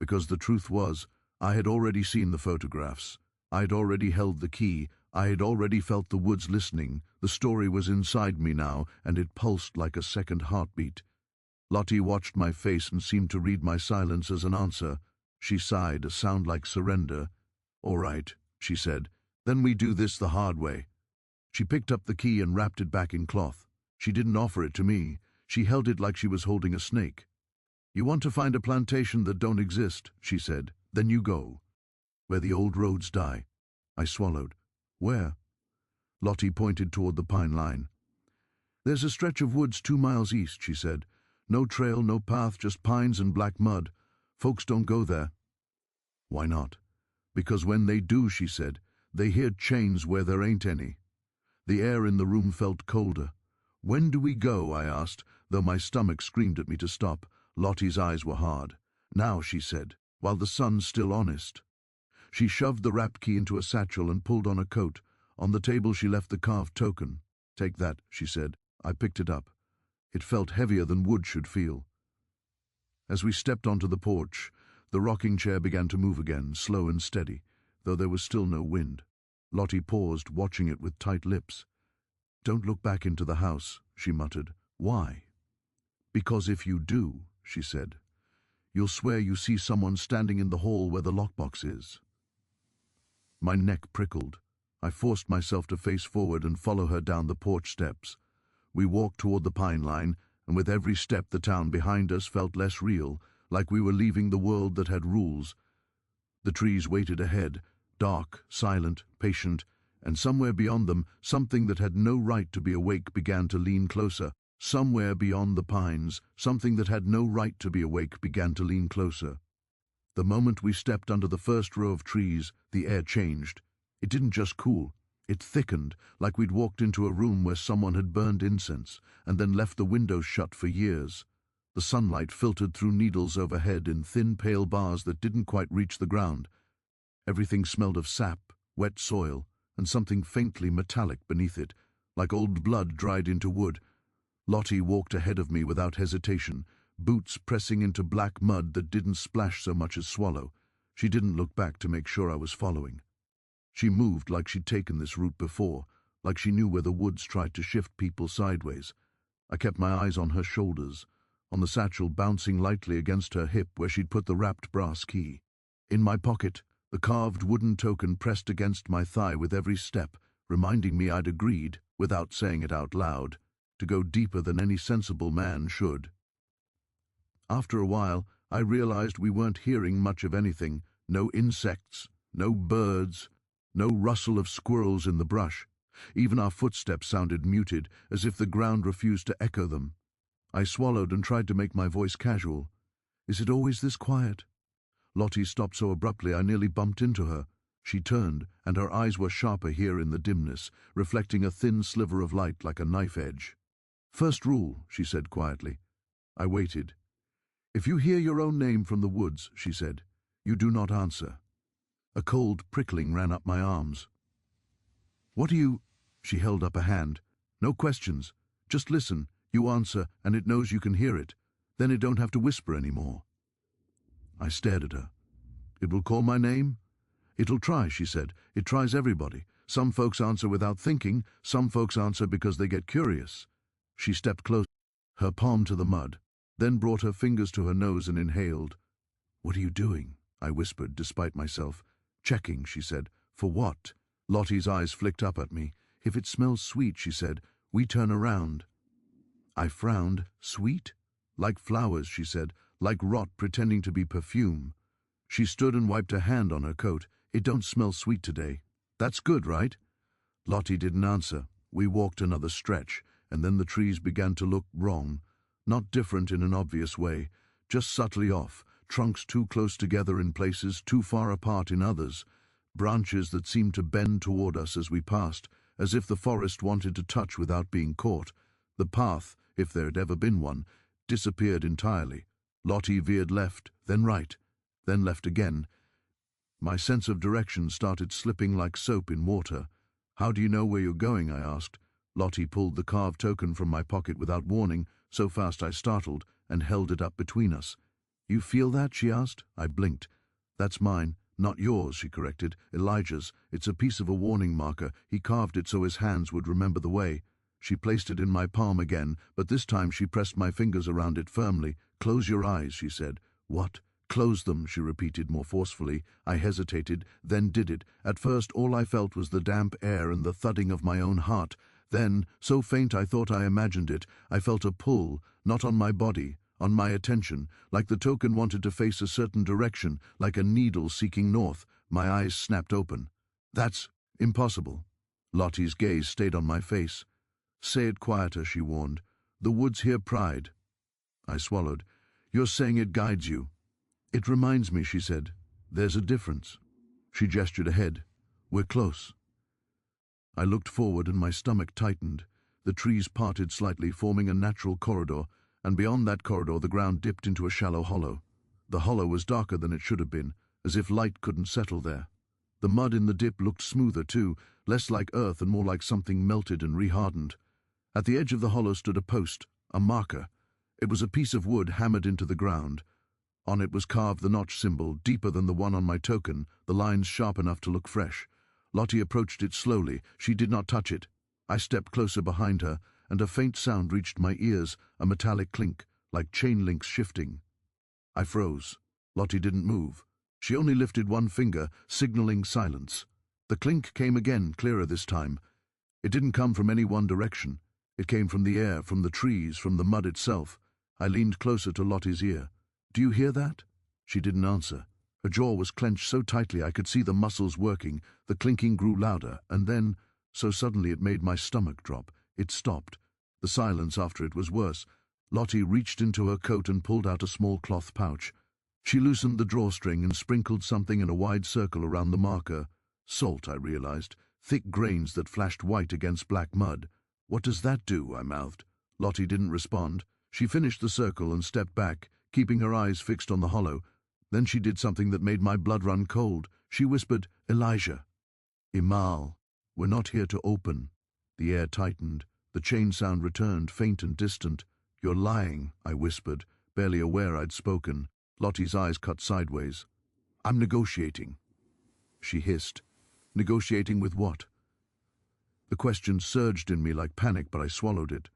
because the truth was, I had already seen the photographs. I had already held the key. I had already felt the woods listening. The story was inside me now, and it pulsed like a second heartbeat. Lottie watched my face and seemed to read my silence as an answer. She sighed, a sound like surrender. All right, she said. Then we do this the hard way. She picked up the key and wrapped it back in cloth. She didn't offer it to me. She held it like she was holding a snake. You want to find a plantation that don't exist, she said. Then you go. Where the old roads die. I swallowed. Where? Lottie pointed toward the pine line. There's a stretch of woods 2 miles east, she said. No trail, no path, just pines and black mud. Folks don't go there. Why not? Because when they do, she said, they hear chains where there ain't any. The air in the room felt colder. When do we go? I asked, though my stomach screamed at me to stop. Lottie's eyes were hard. Now, she said, while the sun's still honest. She shoved the wrapped key into a satchel and pulled on a coat. On the table she left the carved token. Take that, she said. I picked it up. It felt heavier than wood should feel. As we stepped onto the porch, the rocking chair began to move again, slow and steady, though there was still no wind. Lottie paused, watching it with tight lips. Don't look back into the house, she muttered. Why? Because if you do, she said, you'll swear you see someone standing in the hall where the lockbox is. My neck prickled. I forced myself to face forward and follow her down the porch steps. We walked toward the pine line, and with every step the town behind us felt less real, like we were leaving the world that had rules. The trees waited ahead, dark, silent, patient, and somewhere beyond them, something that had no right to be awake began to lean closer. Somewhere beyond the pines, something that had no right to be awake began to lean closer. The moment we stepped under the first row of trees, the air changed. It didn't just cool. It thickened, like we'd walked into a room where someone had burned incense and then left the windows shut for years. The sunlight filtered through needles overhead in thin, pale bars that didn't quite reach the ground. Everything smelled of sap, wet soil, and something faintly metallic beneath it, like old blood dried into wood. Lottie walked ahead of me without hesitation, boots pressing into black mud that didn't splash so much as swallow. She didn't look back to make sure I was following. She moved like she'd taken this route before, like she knew where the woods tried to shift people sideways. I kept my eyes on her shoulders, on the satchel bouncing lightly against her hip where she'd put the wrapped brass key. In my pocket, the carved wooden token pressed against my thigh with every step, reminding me I'd agreed, without saying it out loud, to go deeper than any sensible man should. After a while, I realized we weren't hearing much of anything. No insects, no birds, no rustle of squirrels in the brush. Even our footsteps sounded muted, as if the ground refused to echo them. I swallowed and tried to make my voice casual. Is it always this quiet? Lottie stopped so abruptly I nearly bumped into her. She turned, and her eyes were sharper here in the dimness, reflecting a thin sliver of light like a knife edge. First rule, she said quietly. I waited. If you hear your own name from the woods, she said, you do not answer. A cold prickling ran up my arms. What do you... She held up a hand. No questions. Just listen. You answer, and it knows you can hear it. Then it don't have to whisper anymore. I stared at her. It will call my name? It'll try, she said. It tries everybody. Some folks answer without thinking. Some folks answer because they get curious. She stepped close, her palm to the mud, then brought her fingers to her nose and inhaled. What are you doing? I whispered, despite myself. Checking, she said. For what? Lottie's eyes flicked up at me. If it smells sweet, she said, we turn around. I frowned. Sweet? Like flowers, she said, like rot pretending to be perfume. She stood and wiped a hand on her coat. It don't smell sweet today. That's good, right? Lottie didn't answer. We walked another stretch, and then the trees began to look wrong. Not different in an obvious way, just subtly off, trunks too close together in places, too far apart in others, branches that seemed to bend toward us as we passed, as if the forest wanted to touch without being caught. The path, if there had ever been one, disappeared entirely. Lottie veered left, then right, then left again. My sense of direction started slipping like soap in water. How do you know where you're going? I asked. Lottie pulled the carved token from my pocket without warning, so fast I startled, and held it up between us. You feel that? She asked. I blinked. That's mine, not yours, she corrected. Elijah's. It's a piece of a warning marker. He carved it so his hands would remember the way. She placed it in my palm again, but this time she pressed my fingers around it firmly. Close your eyes, she said. What? Close them, she repeated more forcefully. I hesitated, then did it. At first all I felt was the damp air and the thudding of my own heart. Then, so faint I thought I imagined it, I felt a pull, not on my body, on my attention, like the token wanted to face a certain direction, like a needle seeking north. My eyes snapped open. That's impossible. Lottie's gaze stayed on my face. Say it quieter, she warned. The woods hear pride. I swallowed. You're saying it guides you. It reminds me, she said. There's a difference. She gestured ahead. We're close. I looked forward and my stomach tightened. The trees parted slightly, forming a natural corridor, and beyond that corridor the ground dipped into a shallow hollow. The hollow was darker than it should have been, as if light couldn't settle there. The mud in the dip looked smoother too, less like earth and more like something melted and rehardened. At the edge of the hollow stood a post, a marker. It was a piece of wood hammered into the ground. On it was carved the notch symbol, deeper than the one on my token, the lines sharp enough to look fresh. Lottie approached it slowly. She did not touch it. I stepped closer behind her, and a faint sound reached my ears, a metallic clink, like chain links shifting. I froze. Lottie didn't move. She only lifted one finger, signaling silence. The clink came again, clearer this time. It didn't come from any one direction. It came from the air, from the trees, from the mud itself. I leaned closer to Lottie's ear. Do you hear that? She didn't answer. Her jaw was clenched so tightly I could see the muscles working. The clinking grew louder, and then, so suddenly it made my stomach drop. It stopped. The silence after it was worse. Lottie reached into her coat and pulled out a small cloth pouch. She loosened the drawstring and sprinkled something in a wide circle around the marker. Salt, I realized. Thick grains that flashed white against black mud. What does that do? I mouthed. Lottie didn't respond. She finished the circle and stepped back, keeping her eyes fixed on the hollow. Then she did something that made my blood run cold. She whispered, Elijah. Imal, we're not here to open. The air tightened. The chain sound returned, faint and distant. You're lying, I whispered, barely aware I'd spoken. Lottie's eyes cut sideways. I'm negotiating. She hissed. Negotiating with what? The question surged in me like panic, but I swallowed it.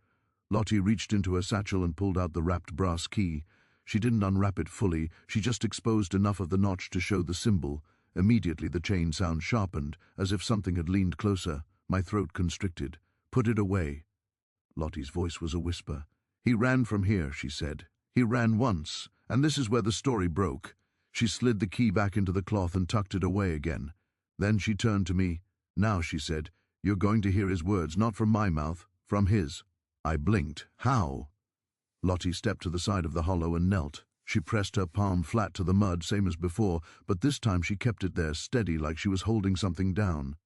Lottie reached into her satchel and pulled out the wrapped brass key. She didn't unwrap it fully. She just exposed enough of the notch to show the symbol. Immediately the chain sound sharpened, as if something had leaned closer. My throat constricted. Put it away. Lottie's voice was a whisper. He ran from here, she said. He ran once, and this is where the story broke. She slid the key back into the cloth and tucked it away again. Then she turned to me. "Now," she said, "you're going to hear his words, not from my mouth, from his." I blinked. "How?" Lottie stepped to the side of the hollow and knelt. She pressed her palm flat to the mud, same as before, but this time she kept it there, steady, like she was holding something down.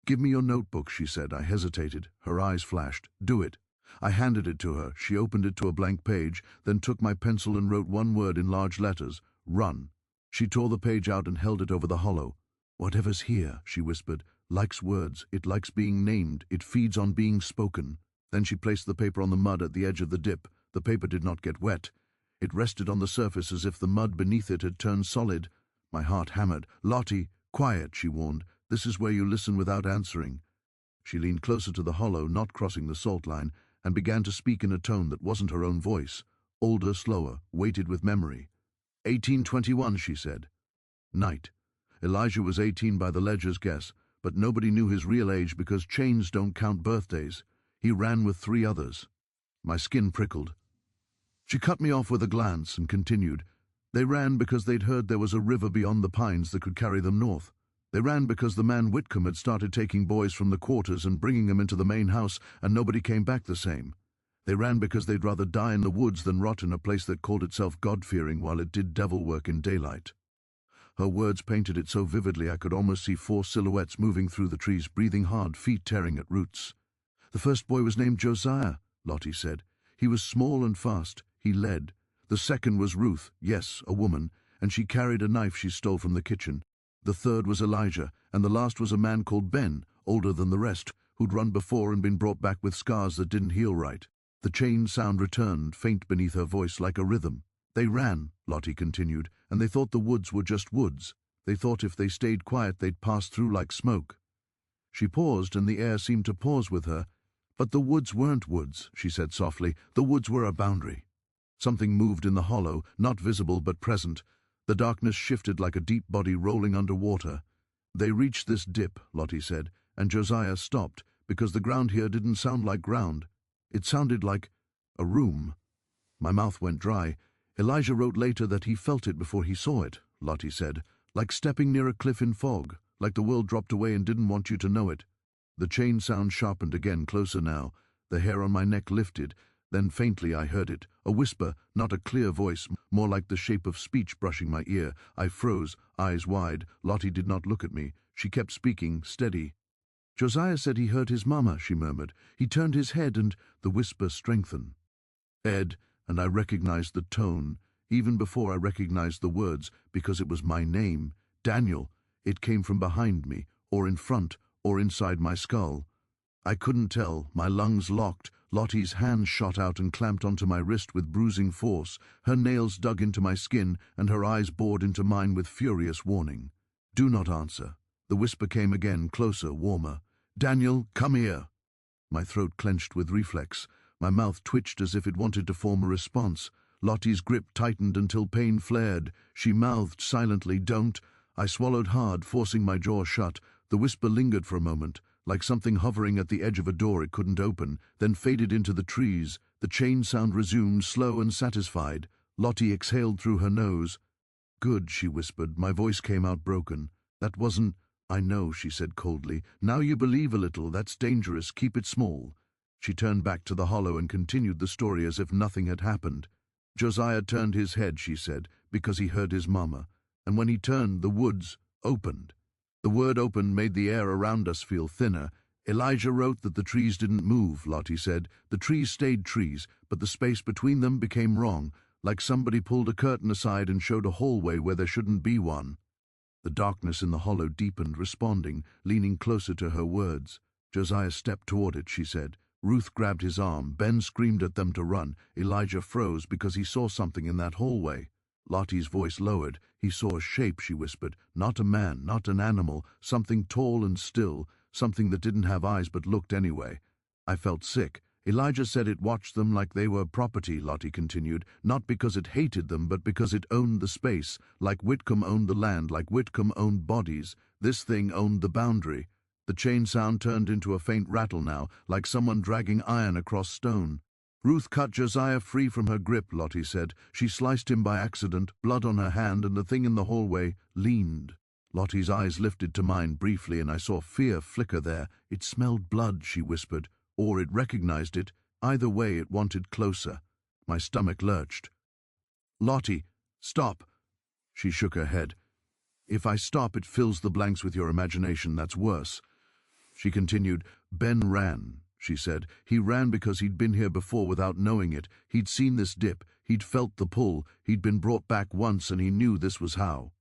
"Give me your notebook," she said. I hesitated. Her eyes flashed. "Do it." I handed it to her. She opened it to a blank page, then took my pencil and wrote one word in large letters: "Run." She tore the page out and held it over the hollow. "Whatever's here," she whispered, "likes words. It likes being named. It feeds on being spoken." Then she placed the paper on the mud at the edge of the dip. The paper did not get wet. It rested on the surface as if the mud beneath it had turned solid. My heart hammered. "Lottie, quiet," she warned. "This is where you listen without answering." She leaned closer to the hollow, not crossing the salt line, and began to speak in a tone that wasn't her own voice. Older, slower, weighted with memory. 1821, she said. Night. Elijah was 18 by the ledger's guess, but nobody knew his real age because chains don't count birthdays. He ran with 3 others. My skin prickled. She cut me off with a glance and continued. They ran because they'd heard there was a river beyond the pines that could carry them north. They ran because the man Whitcomb had started taking boys from the quarters and bringing them into the main house, and nobody came back the same. They ran because they'd rather die in the woods than rot in a place that called itself God-fearing while it did devil work in daylight. Her words painted it so vividly I could almost see 4 silhouettes moving through the trees, breathing hard, feet tearing at roots. "The first boy was named Josiah," Lottie said. "He was small and fast. He led. The second was Ruth, yes, a woman, and she carried a knife she stole from the kitchen. The third was Elijah, and the last was a man called Ben, older than the rest, who'd run before and been brought back with scars that didn't heal right." The chain sound returned, faint beneath her voice like a rhythm. "They ran," Lottie continued, "and they thought the woods were just woods. They thought if they stayed quiet they'd pass through like smoke." She paused, and the air seemed to pause with her. "But the woods weren't woods," she said softly. "The woods were a boundary." Something moved in the hollow, not visible but present. The darkness shifted like a deep body rolling under water. "They reached this dip," Lottie said, "and Josiah stopped, because the ground here didn't sound like ground. It sounded like a room." My mouth went dry. "Elijah wrote later that he felt it before he saw it," Lottie said, "like stepping near a cliff in fog, like the world dropped away and didn't want you to know it." The chain sound sharpened again, closer now. The hair on my neck lifted. Then faintly I heard it, a whisper, not a clear voice, more like the shape of speech brushing my ear. I froze, eyes wide. Lottie did not look at me. She kept speaking, steady. "Josiah said he heard his mama," she murmured. "He turned his head and—" The whisper strengthened. "Ed," and I recognized the tone, even before I recognized the words, because it was my name. "Daniel." It came from behind me, or in front, or inside my skull. I couldn't tell. My lungs locked. Lottie's hand shot out and clamped onto my wrist with bruising force. Her nails dug into my skin, and her eyes bored into mine with furious warning. "Do not answer." The whisper came again, closer, warmer. "Daniel, come here." My throat clenched with reflex. My mouth twitched as if it wanted to form a response. Lottie's grip tightened until pain flared. She mouthed silently, "Don't." I swallowed hard, forcing my jaw shut. The whisper lingered for a moment, like something hovering at the edge of a door it couldn't open, then faded into the trees. The chain sound resumed, slow and satisfied. Lottie exhaled through her nose. "Good," she whispered. My voice came out broken. "That wasn't—" "I know," she said coldly. "Now you believe a little. That's dangerous. Keep it small." She turned back to the hollow and continued the story as if nothing had happened. "Josiah turned his head," she said, "because he heard his mama. And when he turned, the woods opened. The word open made the air around us feel thinner. Elijah wrote that the trees didn't move," Lottie said. "The trees stayed trees, but the space between them became wrong, like somebody pulled a curtain aside and showed a hallway where there shouldn't be one." The darkness in the hollow deepened, responding, leaning closer to her words. Josiah stepped toward it, she said. Ruth grabbed his arm. Ben screamed at them to run. Elijah froze because he saw something in that hallway. Lottie's voice lowered. "He saw a shape," she whispered. "Not a man, not an animal, something tall and still, something that didn't have eyes but looked anyway." I felt sick. "Elijah said it watched them like they were property," Lottie continued, "not because it hated them, but because it owned the space, like Whitcomb owned the land, like Whitcomb owned bodies. This thing owned the boundary." The chain sound turned into a faint rattle now, like someone dragging iron across stone. Ruth cut Josiah free from her grip, Lottie said. She sliced him by accident, blood on her hand, and the thing in the hallway leaned. Lottie's eyes lifted to mine briefly, and I saw fear flicker there. It smelled blood, she whispered, or it recognized it. Either way, it wanted closer. My stomach lurched. Lottie, stop. She shook her head. If I stop, it fills the blanks with your imagination. That's worse. She continued. Ben ran, she said. He ran because he'd been here before without knowing it. He'd seen this dip. He'd felt the pull. He'd been brought back once, and he knew this was how.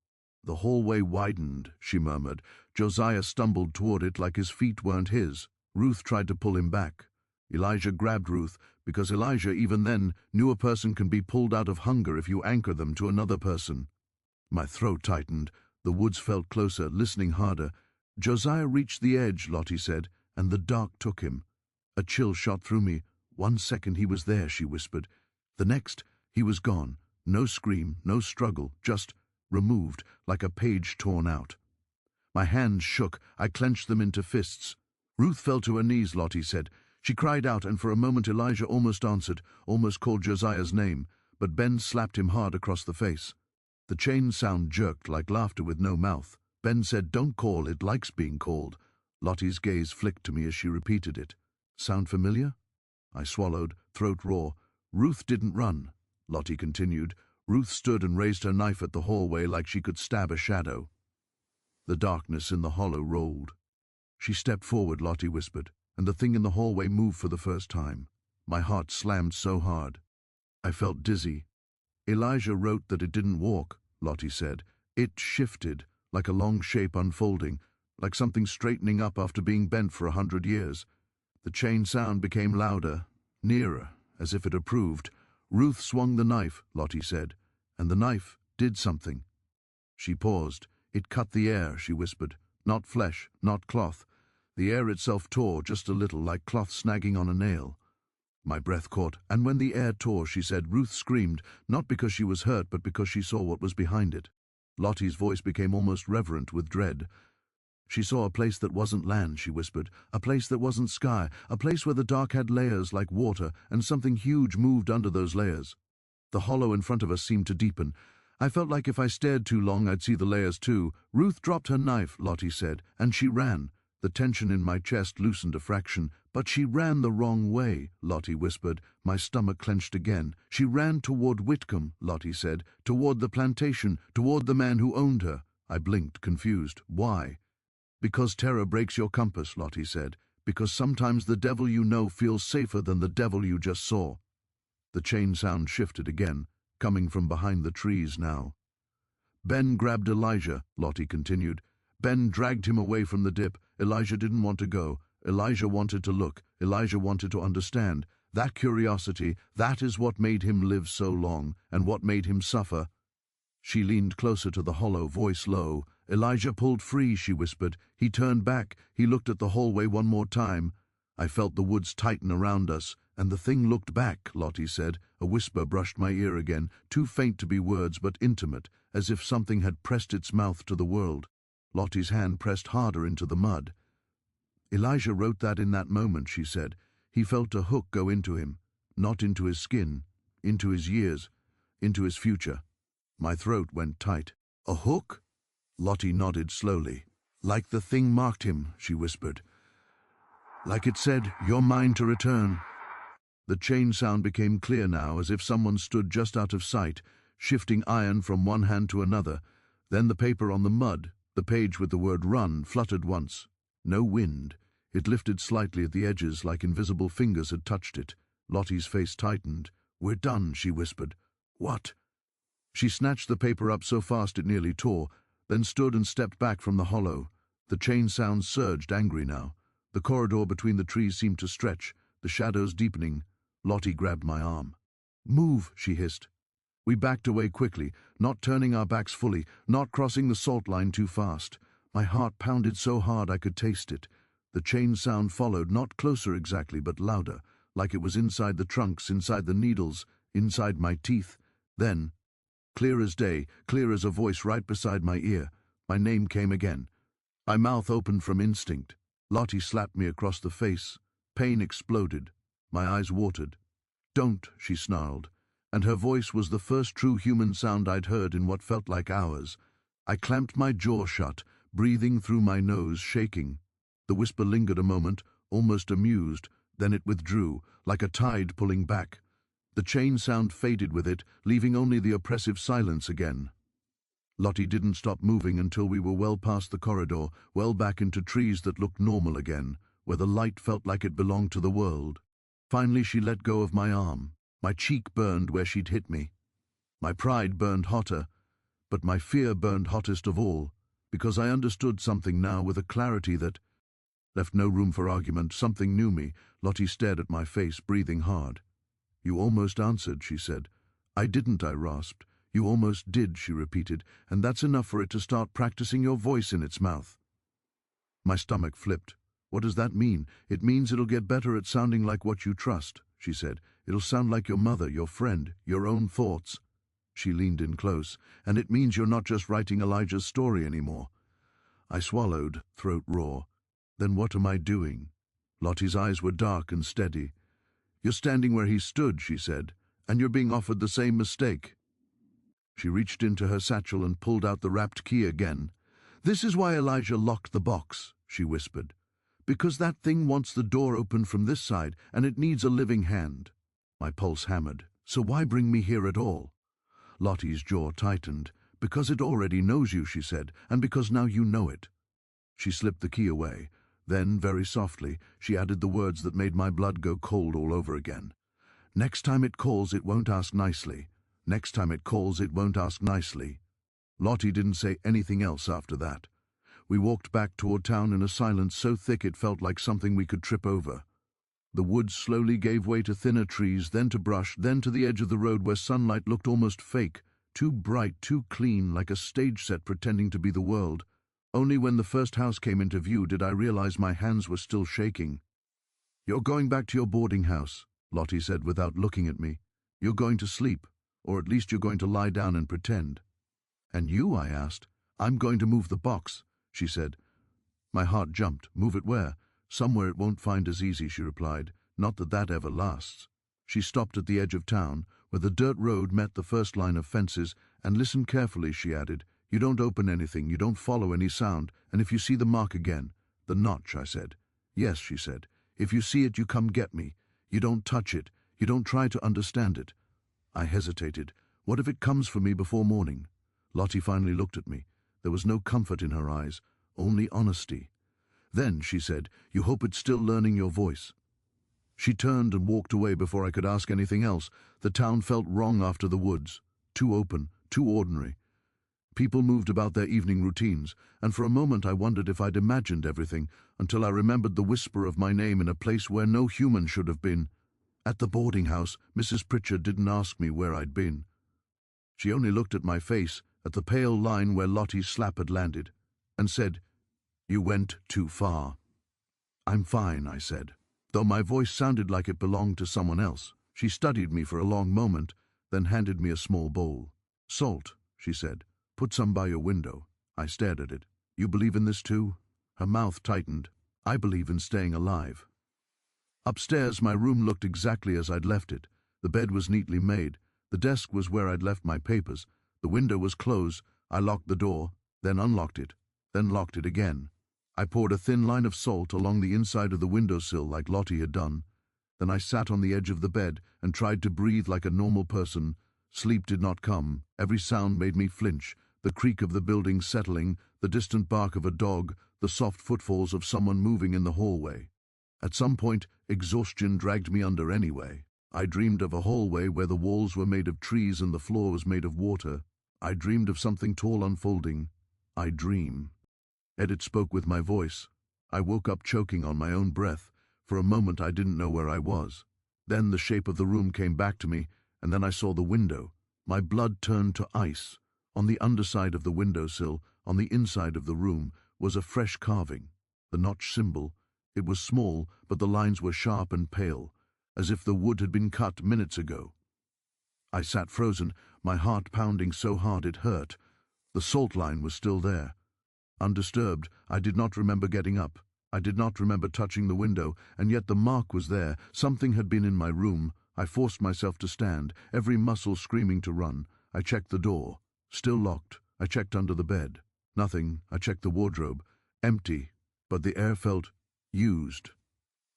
The hallway widened, she murmured. Josiah stumbled toward it like his feet weren't his. Ruth tried to pull him back. Elijah grabbed Ruth, because Elijah, even then, knew a person can be pulled out of hunger if you anchor them to another person. My throat tightened. The woods felt closer, listening harder. Josiah reached the edge, Lottie said, and the dark took him. A chill shot through me. 1 second he was there, she whispered. The next, he was gone. No scream, no struggle, just removed, like a page torn out. My hands shook. I clenched them into fists. Ruth fell to her knees, Lottie said. She cried out, and for a moment Elijah almost answered, almost called Josiah's name, but Ben slapped him hard across the face. The chain sound jerked like laughter with no mouth. Ben said, "Don't call, it likes being called." Lottie's gaze flicked to me as she repeated it. Sound familiar? I swallowed, throat raw. Ruth didn't run, Lottie continued. Ruth stood and raised her knife at the hallway like she could stab a shadow. The darkness in the hollow rolled. She stepped forward, Lottie whispered, and the thing in the hallway moved for the first time. My heart slammed so hard. I felt dizzy. Elijah wrote that it didn't walk, Lottie said. It shifted, like a long shape unfolding, like something straightening up after being bent for 100 years. The chain sound became louder, nearer, as if it approved. Ruth swung the knife, Lottie said, and the knife did something. She paused. It cut the air, she whispered. Not flesh, not cloth. The air itself tore just a little, like cloth snagging on a nail. My breath caught, and when the air tore, she said, Ruth screamed, not because she was hurt, but because she saw what was behind it. Lottie's voice became almost reverent with dread. She saw a place that wasn't land, she whispered, a place that wasn't sky, a place where the dark had layers like water, and something huge moved under those layers. The hollow in front of us seemed to deepen. I felt like if I stared too long, I'd see the layers too. Ruth dropped her knife, Lottie said, and she ran. The tension in my chest loosened a fraction. But she ran the wrong way, Lottie whispered. My stomach clenched again. She ran toward Whitcomb, Lottie said, toward the plantation, toward the man who owned her. I blinked, confused. Why? Because terror breaks your compass, Lottie said. Because sometimes the devil you know feels safer than the devil you just saw. The chain sound shifted again, coming from behind the trees now. Ben grabbed Elijah, Lottie continued. Ben dragged him away from the dip. Elijah didn't want to go. Elijah wanted to look. Elijah wanted to understand. That curiosity, that is what made him live so long, and what made him suffer. She leaned closer to the hollow, voice low. Elijah pulled free, she whispered. He turned back. He looked at the hallway one more time. I felt the woods tighten around us, and the thing looked back, Lottie said. A whisper brushed my ear again, too faint to be words, but intimate, as if something had pressed its mouth to the world. Lottie's hand pressed harder into the mud. Elijah wrote that in that moment, she said. He felt a hook go into him, not into his skin, into his years, into his future. My throat went tight. A hook? Lottie nodded slowly. Like the thing marked him, she whispered. Like it said, you're mine to return. The chain sound became clear now, as if someone stood just out of sight, shifting iron from one hand to another. Then the paper on the mud, the page with the word run, fluttered once. No wind. It lifted slightly at the edges like invisible fingers had touched it. Lottie's face tightened. We're done, she whispered. What? She snatched the paper up so fast it nearly tore, then stood and stepped back from the hollow. The chain sound surged, angry now. The corridor between the trees seemed to stretch, the shadows deepening. Lottie grabbed my arm. Move, she hissed. We backed away quickly, not turning our backs fully, not crossing the salt line too fast. My heart pounded so hard I could taste it. The chain sound followed, not closer exactly, but louder, like it was inside the trunks, inside the needles, inside my teeth. Then, clear as day, clear as a voice right beside my ear, my name came again. My mouth opened from instinct. Lottie slapped me across the face. Pain exploded. My eyes watered. "Don't," she snarled, and her voice was the first true human sound I'd heard in what felt like hours. I clamped my jaw shut, breathing through my nose, shaking. The whisper lingered a moment, almost amused, then it withdrew, like a tide pulling back. The chain sound faded with it, leaving only the oppressive silence again. Lottie didn't stop moving until we were well past the corridor, well back into trees that looked normal again, where the light felt like it belonged to the world. Finally she let go of my arm. My cheek burned where she'd hit me. My pride burned hotter, but my fear burned hottest of all, because I understood something now with a clarity that left no room for argument. Something knew me. Lottie stared at my face, breathing hard. "You almost answered," she said. "I didn't," I rasped. "You almost did," she repeated, "and that's enough for it to start practicing your voice in its mouth." My stomach flipped. "What does that mean?" "It means it'll get better at sounding like what you trust," she said. "It'll sound like your mother, your friend, your own thoughts." She leaned in close. "And it means you're not just writing Elijah's story anymore." I swallowed, throat raw. "Then what am I doing?" Lottie's eyes were dark and steady. "You're standing where he stood," she said, "and you're being offered the same mistake." She reached into her satchel and pulled out the wrapped key again. "This is why Elijah locked the box," she whispered. "Because that thing wants the door open from this side, and it needs a living hand." My pulse hammered. "So why bring me here at all?" Lottie's jaw tightened. "Because it already knows you," she said, "and because now you know it." She slipped the key away. Then, very softly, she added the words that made my blood go cold all over again. "Next time it calls, it won't ask nicely. Next time it calls, it won't ask nicely." Lottie didn't say anything else after that. We walked back toward town in a silence so thick it felt like something we could trip over. The woods slowly gave way to thinner trees, then to brush, then to the edge of the road where sunlight looked almost fake, too bright, too clean, like a stage set pretending to be the world. Only when the first house came into view did I realize my hands were still shaking. "You're going back to your boarding house," Lottie said without looking at me. "You're going to sleep, or at least you're going to lie down and pretend." "And you?" I asked. "I'm going to move the box," she said. My heart jumped. "Move it where?" "Somewhere it won't find as easy," she replied. "Not that that ever lasts." She stopped at the edge of town, where the dirt road met the first line of fences, and listened carefully, she added. "You don't open anything, you don't follow any sound, and if you see the mark again—" "The notch," I said. "Yes," she said. "If you see it, you come get me. You don't touch it. You don't try to understand it." I hesitated. "What if it comes for me before morning?" Lottie finally looked at me. There was no comfort in her eyes, only honesty. "Then," she said, "you hope it's still learning your voice." She turned and walked away before I could ask anything else. The town felt wrong after the woods. Too open, too ordinary. People moved about their evening routines, and for a moment I wondered if I'd imagined everything, until I remembered the whisper of my name in a place where no human should have been. At the boarding house, Mrs. Pritchard didn't ask me where I'd been. She only looked at my face, at the pale line where Lottie's slap had landed, and said, "You went too far." "I'm fine," I said, though my voice sounded like it belonged to someone else. She studied me for a long moment, then handed me a small bowl. "Salt," she said. "Put some by your window." I stared at it. "You believe in this too?" Her mouth tightened. "I believe in staying alive." Upstairs, my room looked exactly as I'd left it. The bed was neatly made. The desk was where I'd left my papers. The window was closed. I locked the door, then unlocked it, then locked it again. I poured a thin line of salt along the inside of the windowsill like Lottie had done. Then I sat on the edge of the bed and tried to breathe like a normal person. Sleep did not come. Every sound made me flinch. The creak of the building settling, the distant bark of a dog, the soft footfalls of someone moving in the hallway. At some point, exhaustion dragged me under anyway. I dreamed of a hallway where the walls were made of trees and the floor was made of water. I dreamed of something tall unfolding. I dream. Edith spoke with my voice. I woke up choking on my own breath. For a moment I didn't know where I was. Then the shape of the room came back to me, and then I saw the window. My blood turned to ice. On the underside of the windowsill, on the inside of the room, was a fresh carving. The notch symbol. It was small, but the lines were sharp and pale, as if the wood had been cut minutes ago. I sat frozen, my heart pounding so hard it hurt. The salt line was still there. Undisturbed, I did not remember getting up. I did not remember touching the window, and yet the mark was there. Something had been in my room. I forced myself to stand, every muscle screaming to run. I checked the door. Still locked. I checked under the bed. Nothing. I checked the wardrobe. Empty. But the air felt used.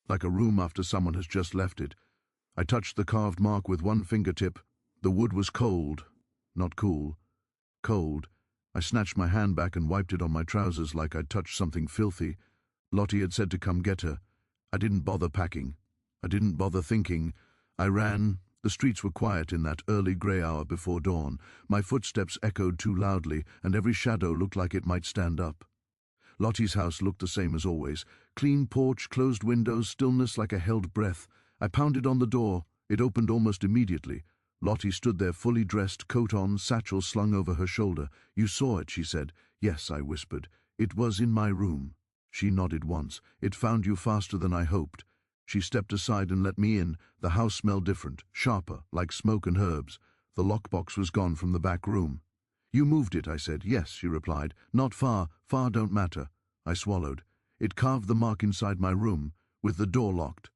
Like a room after someone has just left it. I touched the carved mark with one fingertip. The wood was cold. Not cool. Cold. I snatched my hand back and wiped it on my trousers like I'd touched something filthy. Lottie had said to come get her. I didn't bother packing. I didn't bother thinking. I ran. The streets were quiet in that early grey hour before dawn. My footsteps echoed too loudly, and every shadow looked like it might stand up. Lottie's house looked the same as always. Clean porch, closed windows, stillness like a held breath. I pounded on the door. It opened almost immediately. Lottie stood there fully dressed, coat on, satchel slung over her shoulder. You saw it, she said. Yes, I whispered. It was in my room. She nodded once. It found you faster than I hoped. She stepped aside and let me in. The house smelled different, sharper, like smoke and herbs. The lockbox was gone from the back room. You moved it, I said. Yes, she replied. Not far. Far don't matter. I swallowed. It carved the mark inside my room, with the door locked.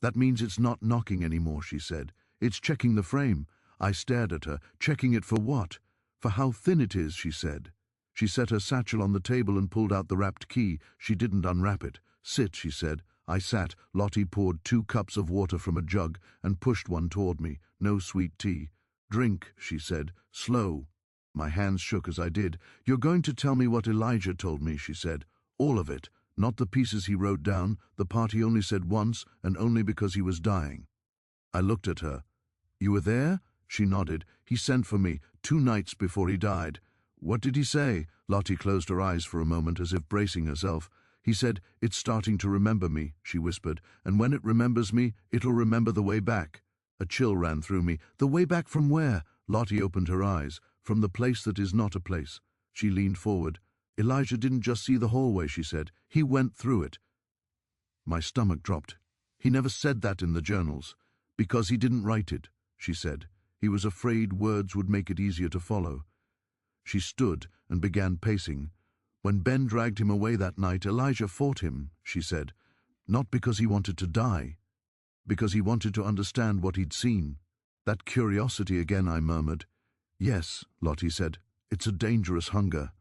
That means it's not knocking anymore, she said. It's checking the frame. I stared at her. Checking it for what? For how thin it is, she said. She set her satchel on the table and pulled out the wrapped key. She didn't unwrap it. Sit, she said. I sat. Lottie poured 2 cups of water from a jug and pushed one toward me. No sweet tea. Drink, she said. Slow. My hands shook as I did. You're going to tell me what Elijah told me, she said. All of it. Not the pieces he wrote down, the part he only said once, and only because he was dying. I looked at her. You were there? She nodded. He sent for me 2 nights before he died. What did he say? Lottie closed her eyes for a moment as if bracing herself. He said, it's starting to remember me, she whispered, and when it remembers me, it'll remember the way back. A chill ran through me. The way back from where? Lottie opened her eyes. From the place that is not a place. She leaned forward. Elijah didn't just see the hallway, she said. He went through it. My stomach dropped. He never said that in the journals. Because he didn't write it, she said. He was afraid words would make it easier to follow. She stood and began pacing. When Ben dragged him away that night, Elijah fought him, she said. Not because he wanted to die. Because he wanted to understand what he'd seen. That curiosity again, I murmured. Yes, Lottie said. It's a dangerous hunger.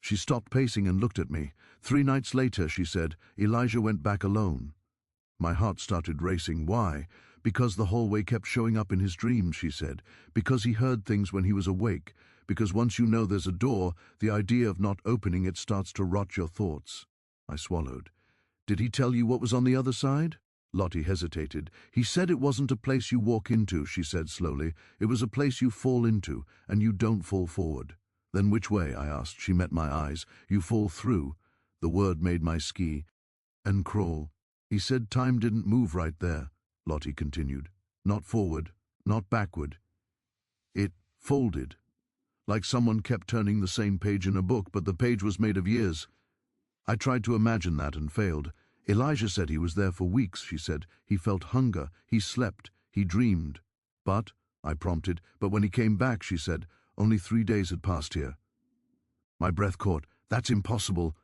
She stopped pacing and looked at me. 3 nights later, she said, Elijah went back alone. My heart started racing. Why? Because the hallway kept showing up in his dreams, she said. Because he heard things when he was awake. Because once you know there's a door, the idea of not opening it starts to rot your thoughts. I swallowed. Did he tell you what was on the other side? Lottie hesitated. He said it wasn't a place you walk into, she said slowly. It was a place you fall into, and you don't fall forward. Then which way? I asked. She met my eyes. You fall through. The word made my ski. And crawl. He said time didn't move right there, Lottie continued. Not forward, not backward. It folded. Like someone kept turning the same page in a book, but the page was made of years. I tried to imagine that and failed. Elijah said he was there for weeks, she said. He felt hunger, he slept, he dreamed. But, I prompted, but when he came back, she said, only 3 days had passed here. My breath caught. That's impossible.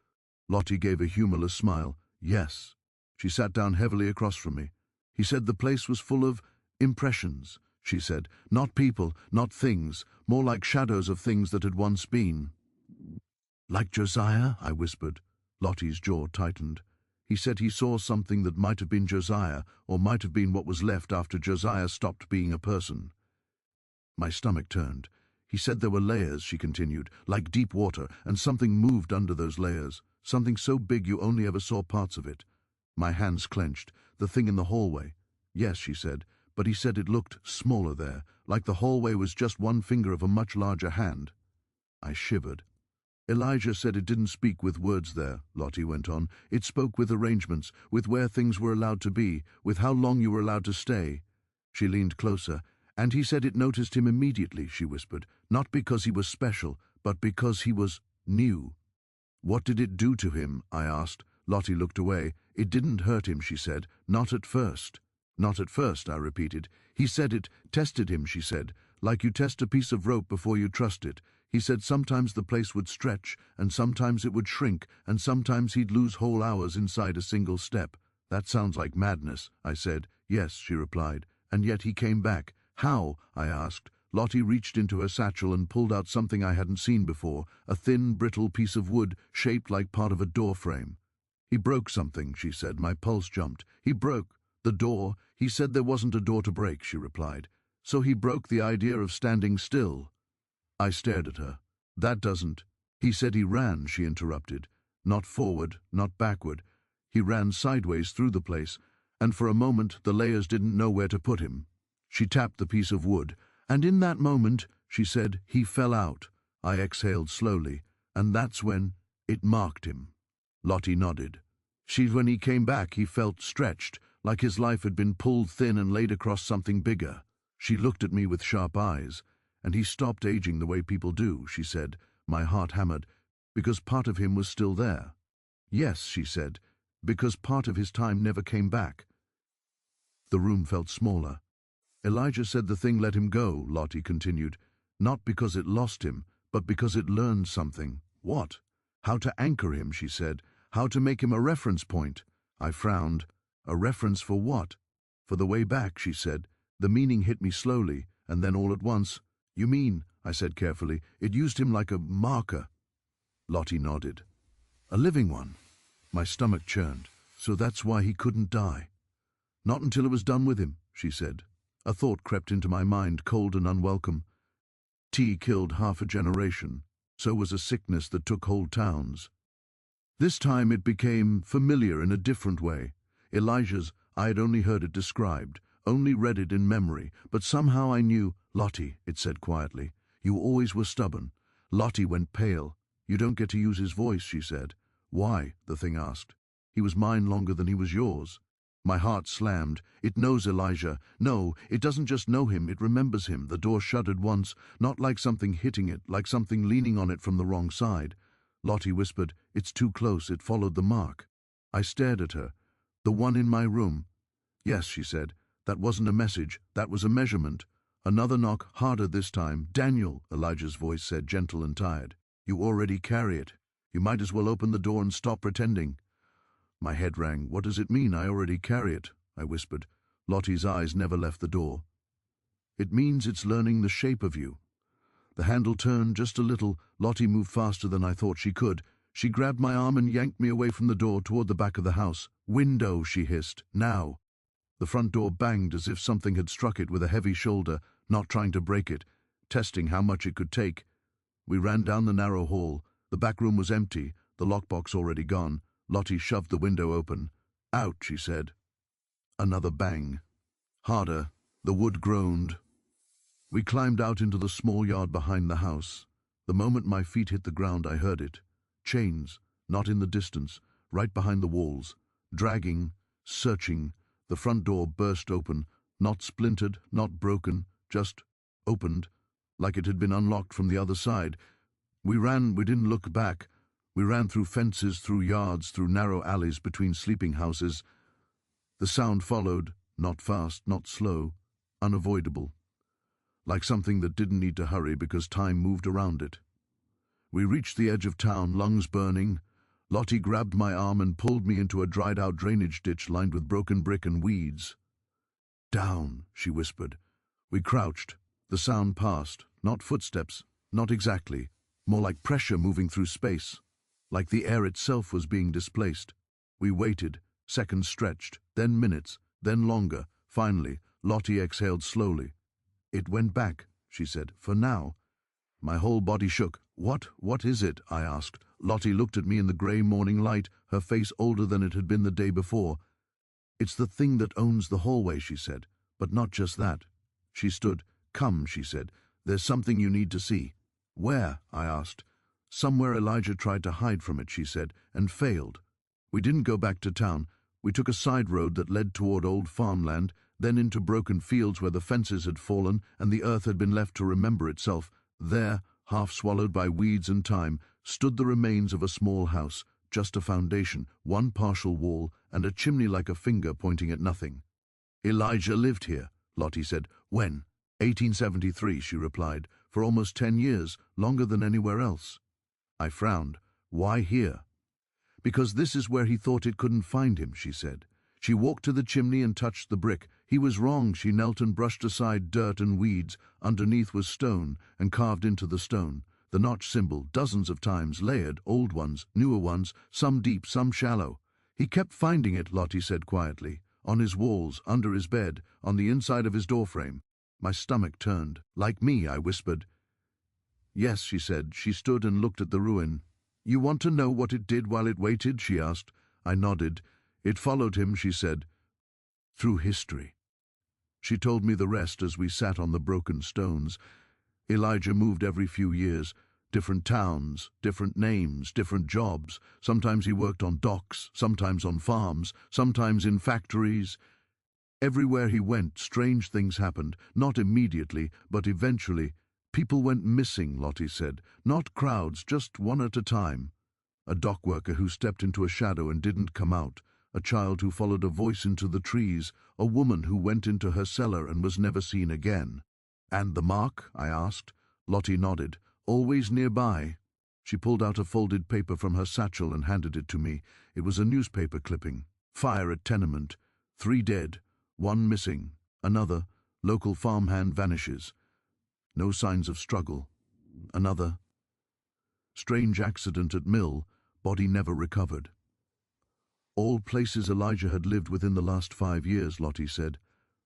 Lottie gave a humorless smile. Yes. She sat down heavily across from me. He said the place was full of impressions, she said. Not people, not things, more like shadows of things that had once been. Like Josiah? I whispered. Lottie's jaw tightened. He said he saw something that might have been Josiah, or might have been what was left after Josiah stopped being a person. My stomach turned. He said there were layers, she continued, like deep water, and something moved under those layers, something so big you only ever saw parts of it. My hands clenched. The thing in the hallway. Yes, she said, but he said it looked smaller there, like the hallway was just one finger of a much larger hand. I shivered. Elijah said it didn't speak with words there, Lottie went on. It spoke with arrangements, with where things were allowed to be, with how long you were allowed to stay. She leaned closer. And he said it noticed him immediately, she whispered, not because he was special, but because he was new. What did it do to him? I asked. Lottie looked away. It didn't hurt him, she said. Not at first. Not at first, I repeated. He said it tested him, she said, like you test a piece of rope before you trust it. He said sometimes the place would stretch, and sometimes it would shrink, and sometimes he'd lose whole hours inside a single step. That sounds like madness, I said. Yes, she replied. And yet he came back. How? I asked. Lottie reached into her satchel and pulled out something I hadn't seen before, a thin, brittle piece of wood shaped like part of a door frame. He broke something, she said. My pulse jumped. He broke the door. He said there wasn't a door to break, she replied. So he broke the idea of standing still. I stared at her. That doesn't. He said he ran, she interrupted. Not forward, not backward. He ran sideways through the place, and for a moment the layers didn't know where to put him. She tapped the piece of wood, and in that moment, she said, he fell out. I exhaled slowly, and that's when it marked him. Lottie nodded. When he came back, he felt stretched, like his life had been pulled thin and laid across something bigger. She looked at me with sharp eyes. And he stopped aging the way people do, she said. My heart hammered, because part of him was still there. Yes, she said, because part of his time never came back. The room felt smaller. Elijah said the thing let him go, Lottie continued, not because it lost him, but because it learned something. What? How to anchor him, she said. How to make him a reference point. I frowned. A reference for what? For the way back, she said. The meaning hit me slowly, and then all at once. You mean, I said carefully, it used him like a marker. Lottie nodded. A living one. My stomach churned. So that's why he couldn't die. Not until it was done with him, she said. A thought crept into my mind, cold and unwelcome. Tea killed half a generation. So was a sickness that took whole towns. This time it became familiar in a different way. Elijah's, I had only heard it described, only read it in memory, but somehow I knew. Lottie, it said quietly, you always were stubborn. Lottie went pale. You don't get to use his voice, she said. Why? The thing asked. He was mine longer than he was yours. My heart slammed. It knows Elijah. No, it doesn't just know him, it remembers him. The door shuddered once, not like something hitting it, like something leaning on it from the wrong side. Lottie whispered, it's too close, it followed the mark. I stared at her. The one in my room. Yes, she said. That wasn't a message, that was a measurement. Another knock, harder this time. Daniel, Elijah's voice said, gentle and tired. You already carry it. You might as well open the door and stop pretending. My head rang. What does it mean, I already carry it? I whispered. Lottie's eyes never left the door. It means it's learning the shape of you. The handle turned just a little. Lottie moved faster than I thought she could. She grabbed my arm and yanked me away from the door toward the back of the house. Window, she hissed. Now. The front door banged as if something had struck it with a heavy shoulder, not trying to break it, testing how much it could take. We ran down the narrow hall. The back room was empty, the lockbox already gone. Lottie shoved the window open. Out, she said. Another bang. Harder. The wood groaned. We climbed out into the small yard behind the house. The moment my feet hit the ground, I heard it. Chains, not in the distance, right behind the walls. Dragging, searching. The front door burst open, not splintered, not broken, just opened, like it had been unlocked from the other side. We ran, we didn't look back. We ran through fences, through yards, through narrow alleys between sleeping houses. The sound followed, not fast, not slow, unavoidable, like something that didn't need to hurry because time moved around it. We reached the edge of town, lungs burning. Lottie grabbed my arm and pulled me into a dried-out drainage ditch lined with broken brick and weeds. Down, she whispered. We crouched. The sound passed. Not footsteps, not exactly. More like pressure moving through space. Like the air itself was being displaced. We waited. Seconds stretched, then minutes, then longer. Finally, Lottie exhaled slowly. It went back, she said, for now. My whole body shook. What is it? I asked. Lottie looked at me in the grey morning light, her face older than it had been the day before. It's the thing that owns the hallway, she said, but not just that. She stood. Come, she said. There's something you need to see. Where? I asked. Somewhere Elijah tried to hide from it, she said, and failed. We didn't go back to town. We took a side road that led toward old farmland, then into broken fields where the fences had fallen and the earth had been left to remember itself. There, half swallowed by weeds and time, stood the remains of a small house, just a foundation, one partial wall, and a chimney like a finger pointing at nothing. Elijah lived here, Lottie said. When? 1873, she replied. For almost 10 years, longer than anywhere else. I frowned. Why here? Because this is where he thought it couldn't find him, she said. She walked to the chimney and touched the brick. He was wrong. She knelt and brushed aside dirt and weeds. Underneath was stone, and carved into the stone the notch symbol, dozens of times, layered, old ones, newer ones, some deep, some shallow. He kept finding it, Lottie said quietly, on his walls, under his bed, on the inside of his doorframe. My stomach turned. Like me, I whispered. Yes, she said. She stood and looked at the ruin. You want to know what it did while it waited? She asked. I nodded. It followed him, she said, through history. She told me the rest as we sat on the broken stones. Elijah moved every few years, different towns, different names, different jobs. Sometimes he worked on docks, sometimes on farms, sometimes in factories. Everywhere he went, strange things happened, not immediately, but eventually. People went missing, Lottie said, not crowds, just one at a time. A dock worker who stepped into a shadow and didn't come out, a child who followed a voice into the trees, a woman who went into her cellar and was never seen again. And the mark? I asked. Lottie nodded. Always nearby. She pulled out a folded paper from her satchel and handed it to me. It was a newspaper clipping. Fire at tenement. 3 dead. 1 missing. Another. Local farmhand vanishes. No signs of struggle. Another. Strange accident at mill. Body never recovered. All places Elijah had lived within the last 5 years, Lottie said.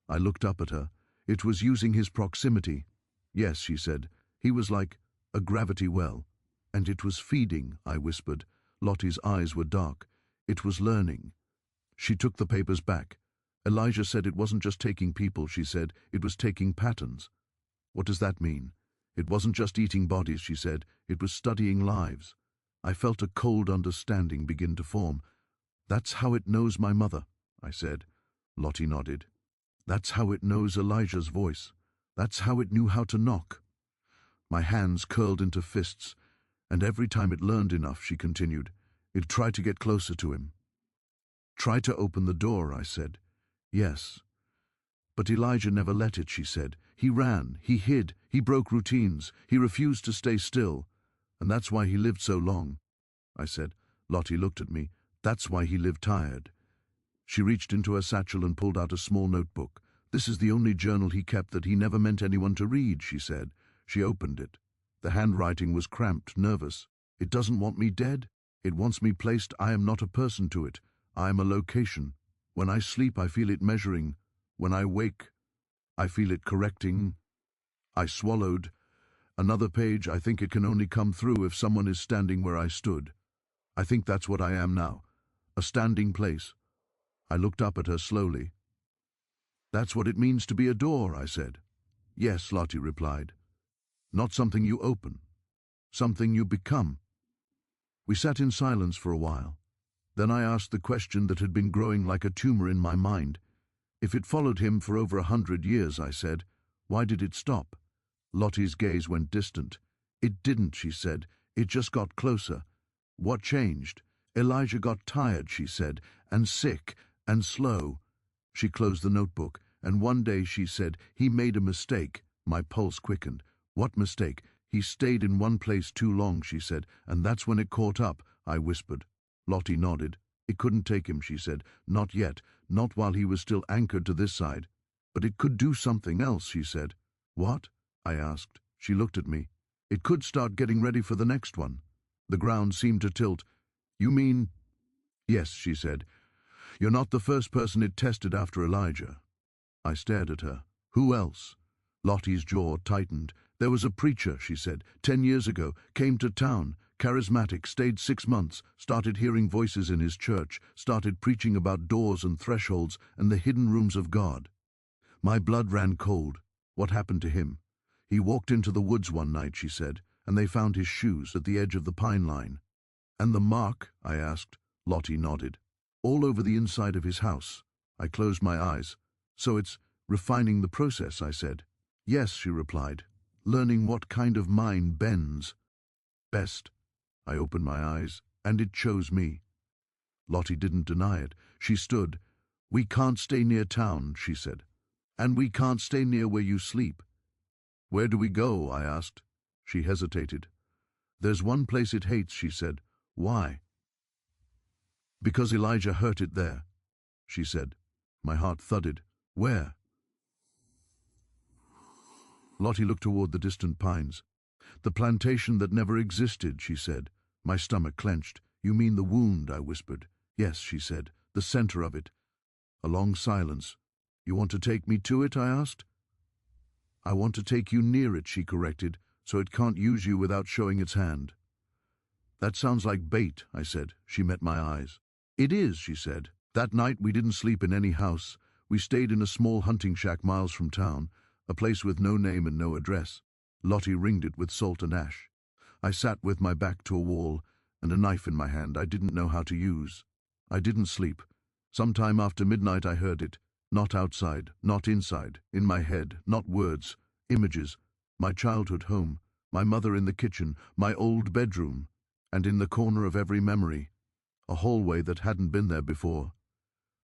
I looked up at her. It was using his proximity. Yes, she said. He was like a gravity well. And it was feeding, I whispered. Lottie's eyes were dark. It was learning. She took the papers back. Elijah said it wasn't just taking people, she said. It was taking patterns. What does that mean? It wasn't just eating bodies, she said. It was studying lives. I felt a cold understanding begin to form. That's how it knows my mother, I said. Lottie nodded. That's how it knows Elijah's voice. That's how it knew how to knock. My hands curled into fists, and every time it learned enough, she continued, it tried to get closer to him. Try to open the door, I said. Yes. But Elijah never let it, she said. He ran, he hid, he broke routines, he refused to stay still, and that's why he lived so long. I said. Lottie looked at me. That's why he lived tired. She reached into her satchel and pulled out a small notebook. This is the only journal he kept that he never meant anyone to read, she said. She opened it. The handwriting was cramped, nervous. It doesn't want me dead. It wants me placed. I am not a person to it. I am a location. When I sleep, I feel it measuring. When I wake, I feel it correcting. I swallowed. Another page. I think it can only come through if someone is standing where I stood. I think that's what I am now. A standing place. I looked up at her slowly. That's what it means to be a door, I said. Yes, Lottie replied. Not something you open. Something you become. We sat in silence for a while. Then I asked the question that had been growing like a tumor in my mind. If it followed him for over 100 years, I said, why did it stop? Lottie's gaze went distant. It didn't, she said. It just got closer. What changed? Elijah got tired, she said, and sick, and slow. She closed the notebook, and one day she said, he made a mistake. My pulse quickened. What mistake? He stayed in one place too long, she said, and that's when it caught up, I whispered. Lottie nodded. It couldn't take him, she said. Not yet, not while he was still anchored to this side. But it could do something else, she said. What? I asked. She looked at me. It could start getting ready for the next one. The ground seemed to tilt. You mean? Yes, she said. You're not the first person it tested after Elijah. I stared at her. Who else? Lottie's jaw tightened. There was a preacher, she said, 10 years ago, came to town, charismatic, stayed 6 months, started hearing voices in his church, started preaching about doors and thresholds and the hidden rooms of God. My blood ran cold. What happened to him? He walked into the woods one night, she said, and they found his shoes at the edge of the pine line. And the mark? I asked. Lottie nodded. All over the inside of his house. I closed my eyes. So it's refining the process, I said. Yes, she replied. Learning what kind of mind bends. Best. I opened my eyes, and it chose me. Lottie didn't deny it. She stood. We can't stay near town, she said. And we can't stay near where you sleep. Where do we go? I asked. She hesitated. There's one place it hates, she said. Why? Because Elijah hurt it there, she said. My heart thudded. Where? Lottie looked toward the distant pines. The plantation that never existed, she said. My stomach clenched. You mean the wound, I whispered. Yes, she said, the center of it. A long silence. You want to take me to it, I asked. I want to take you near it, she corrected, so it can't use you without showing its hand. That sounds like bait, I said. She met my eyes. It is, she said. That night we didn't sleep in any house. We stayed in a small hunting shack miles from town, a place with no name and no address. Lottie ringed it with salt and ash. I sat with my back to a wall and a knife in my hand I didn't know how to use. I didn't sleep. Sometime after midnight I heard it. Not outside, not inside, in my head, not words, images. My childhood home, my mother in the kitchen, my old bedroom, and in the corner of every memory, a hallway that hadn't been there before.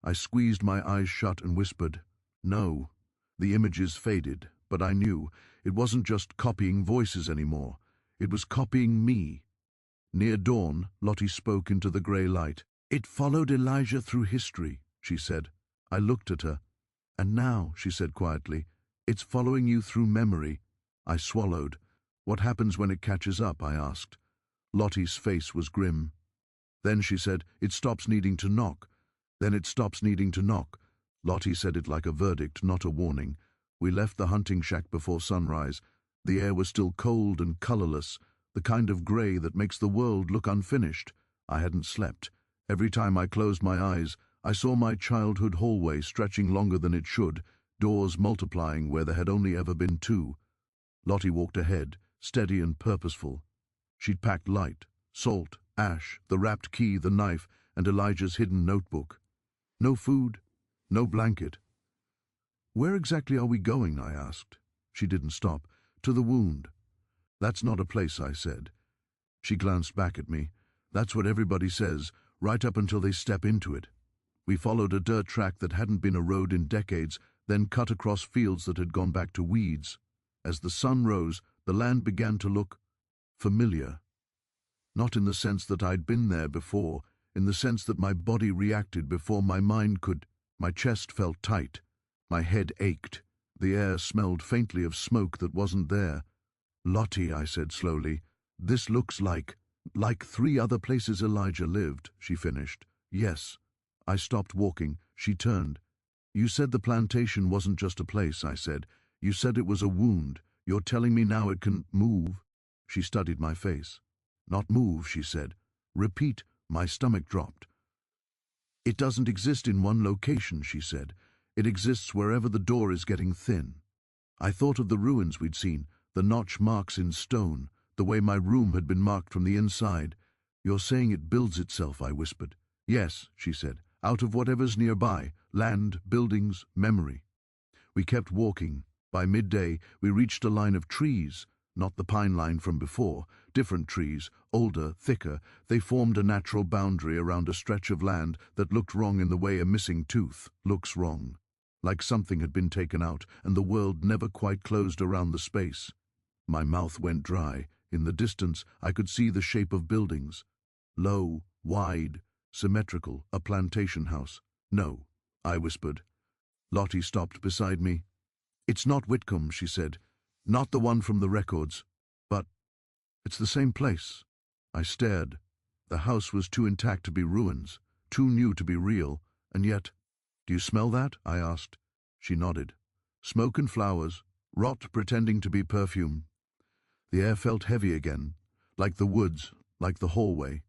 I squeezed my eyes shut and whispered, no. The images faded, but I knew it wasn't just copying voices anymore. It was copying me. Near dawn, Lottie spoke into the grey light. It followed Elijah through history, she said. I looked at her. And now, she said quietly, it's following you through memory. I swallowed. What happens when it catches up, I asked. Lottie's face was grim. Then she said, it stops needing to knock. Then it stops needing to knock. Lottie said it like a verdict, not a warning. We left the hunting shack before sunrise. The air was still cold and colorless, the kind of grey that makes the world look unfinished. I hadn't slept. Every time I closed my eyes, I saw my childhood hallway stretching longer than it should, doors multiplying where there had only ever been two. Lottie walked ahead, steady and purposeful. She'd packed light, salt, ash, the wrapped key, the knife, and Elijah's hidden notebook. No food, no blanket. Where exactly are we going, I asked. She didn't stop. To the wound. That's not a place, I said. She glanced back at me. That's what everybody says, right up until they step into it. We followed a dirt track that hadn't been a road in decades, then cut across fields that had gone back to weeds. As the sun rose, the land began to look familiar. Not in the sense that I'd been there before, in the sense that my body reacted before my mind could. My chest felt tight. My head ached. The air smelled faintly of smoke that wasn't there. Lottie, I said slowly, this looks like 3 other places Elijah lived, she finished. Yes. I stopped walking. She turned. You said the plantation wasn't just a place, I said. You said it was a wound. You're telling me now it can move? She studied my face. Not move, she said. Repeat. My stomach dropped. It doesn't exist in one location, she said. It exists wherever the door is getting thin. I thought of the ruins we'd seen, the notch marks in stone, the way my room had been marked from the inside. You're saying it builds itself, I whispered. Yes, she said, out of whatever's nearby, land, buildings, memory. We kept walking. By midday, we reached a line of trees, not the pine line from before, different trees, older, thicker. They formed a natural boundary around a stretch of land that looked wrong in the way a missing tooth looks wrong. Like something had been taken out and the world never quite closed around the space. My mouth went dry. In the distance, I could see the shape of buildings. Low, wide, symmetrical, a plantation house. No, I whispered. Lottie stopped beside me. It's not Whitcomb, she said. Not the one from the records. But it's the same place. I stared. The house was too intact to be ruins, too new to be real, and yet... Do you smell that? I asked. She nodded. Smoke and flowers, rot pretending to be perfume. The air felt heavy again, like the woods, like the hallway.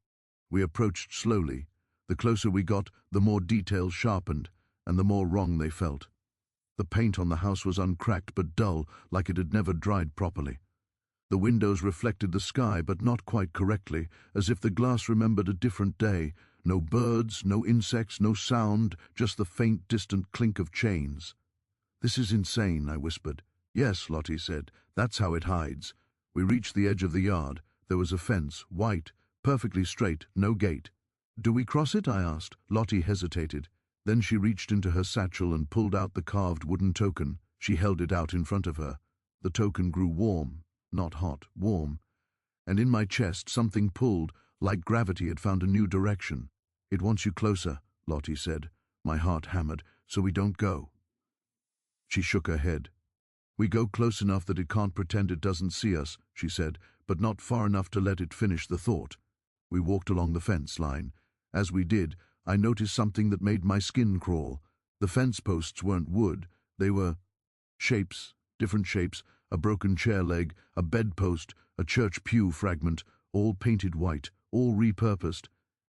We approached slowly. The closer we got, the more details sharpened, and the more wrong they felt. The paint on the house was uncracked but dull, like it had never dried properly. The windows reflected the sky, but not quite correctly, as if the glass remembered a different day. No birds, no insects, no sound, just the faint, distant clink of chains. This is insane, I whispered. Yes, Lottie said. That's how it hides. We reached the edge of the yard. There was a fence, white, perfectly straight, no gate. Do we cross it? I asked. Lottie hesitated. Then she reached into her satchel and pulled out the carved wooden token. She held it out in front of her. The token grew warm, not hot, warm. And in my chest something pulled, like gravity had found a new direction. It wants you closer, Lottie said. My heart hammered. So we don't go. She shook her head. We go close enough that it can't pretend it doesn't see us, she said, but not far enough to let it finish the thought. We walked along the fence line. As we did, I noticed something that made my skin crawl. The fence posts weren't wood. They were shapes, different shapes, a broken chair leg, a bedpost, a church pew fragment, all painted white, all repurposed.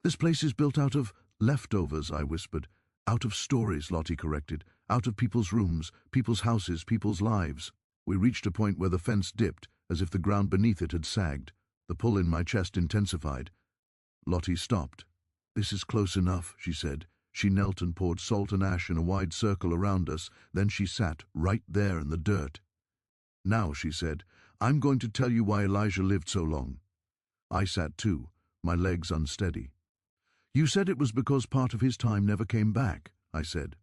This place is built out of leftovers, I whispered. Out of stories, Lottie corrected. Out of people's rooms, people's houses, people's lives. We reached a point where the fence dipped, as if the ground beneath it had sagged. The pull in my chest intensified. Lottie stopped. This is close enough, she said. She knelt and poured salt and ash in a wide circle around us. Then she sat right there in the dirt. Now, she said, I'm going to tell you why Elijah lived so long. I sat too, my legs unsteady. You said it was because part of his time never came back, I said.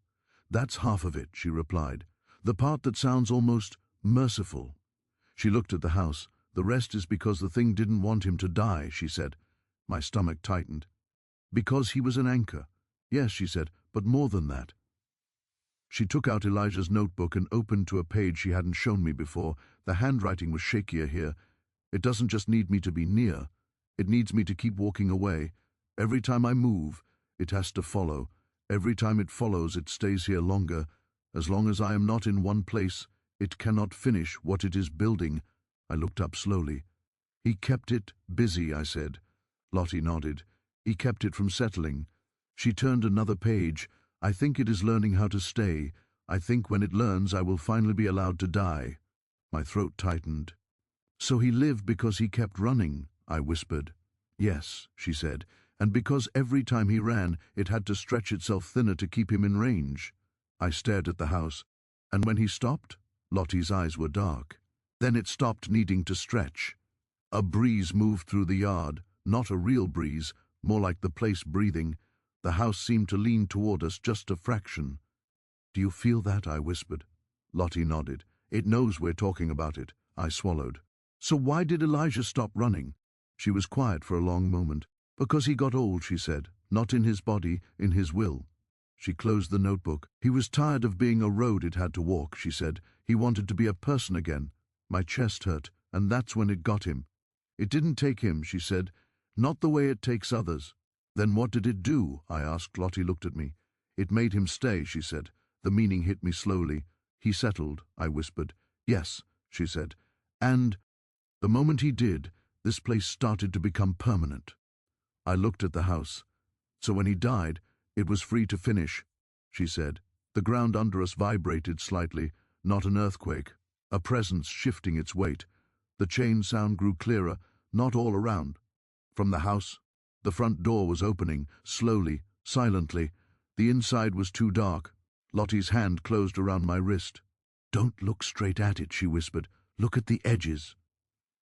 That's half of it, she replied. The part that sounds almost merciful. She looked at the house. The rest is because the thing didn't want him to die, she said. My stomach tightened. Because he was an anchor. Yes, she said, but more than that. She took out Elijah's notebook and opened to a page she hadn't shown me before. The handwriting was shakier here. It doesn't just need me to be near. It needs me to keep walking away. Every time I move, it has to follow. Every time it follows, it stays here longer. As long as I am not in one place, it cannot finish what it is building. I looked up slowly. He kept it busy, I said. Lottie nodded. He kept it from settling. She turned another page. I think it is learning how to stay. I think when it learns, I will finally be allowed to die. My throat tightened. So he lived because he kept running, I whispered. Yes, she said, and because every time he ran, it had to stretch itself thinner to keep him in range. I stared at the house, and when he stopped, Lottie's eyes were dark. Then it stopped needing to stretch. A breeze moved through the yard, not a real breeze, more like the place breathing. The house seemed to lean toward us just a fraction. Do you feel that? I whispered. Lottie nodded. It knows we're talking about it. I swallowed. So why did Elijah stop running? She was quiet for a long moment. Because he got old, she said. Not in his body, in his will. She closed the notebook. He was tired of being a road it had to walk, she said. He wanted to be a person again. My chest hurt, and that's when it got him. It didn't take him, she said. Not the way it takes others. Then what did it do? I asked. Lottie looked at me. It made him stay, she said. The meaning hit me slowly. He settled, I whispered. Yes, she said. And the moment he did, this place started to become permanent. I looked at the house. So when he died, it was free to finish, she said. The ground under us vibrated slightly, not an earthquake, a presence shifting its weight. The chain sound grew clearer, not all around. From the house, the front door was opening, slowly, silently. The inside was too dark. Lottie's hand closed around my wrist. Don't look straight at it, she whispered. Look at the edges.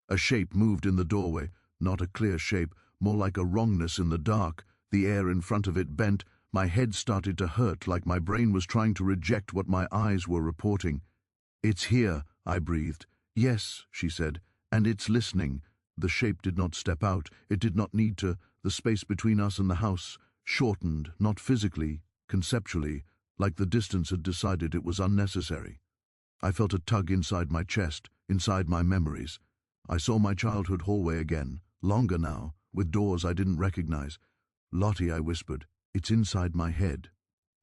A shape moved in the doorway, not a clear shape, more like a wrongness in the dark. The air in front of it bent. My head started to hurt, like my brain was trying to reject what my eyes were reporting. It's here, I breathed. Yes, she said, and it's listening. The shape did not step out. It did not need to. The space between us and the house shortened, not physically, conceptually, like the distance had decided it was unnecessary. I felt a tug inside my chest, inside my memories. I saw my childhood hallway again, longer now, with doors I didn't recognize. Lottie, I whispered, it's inside my head.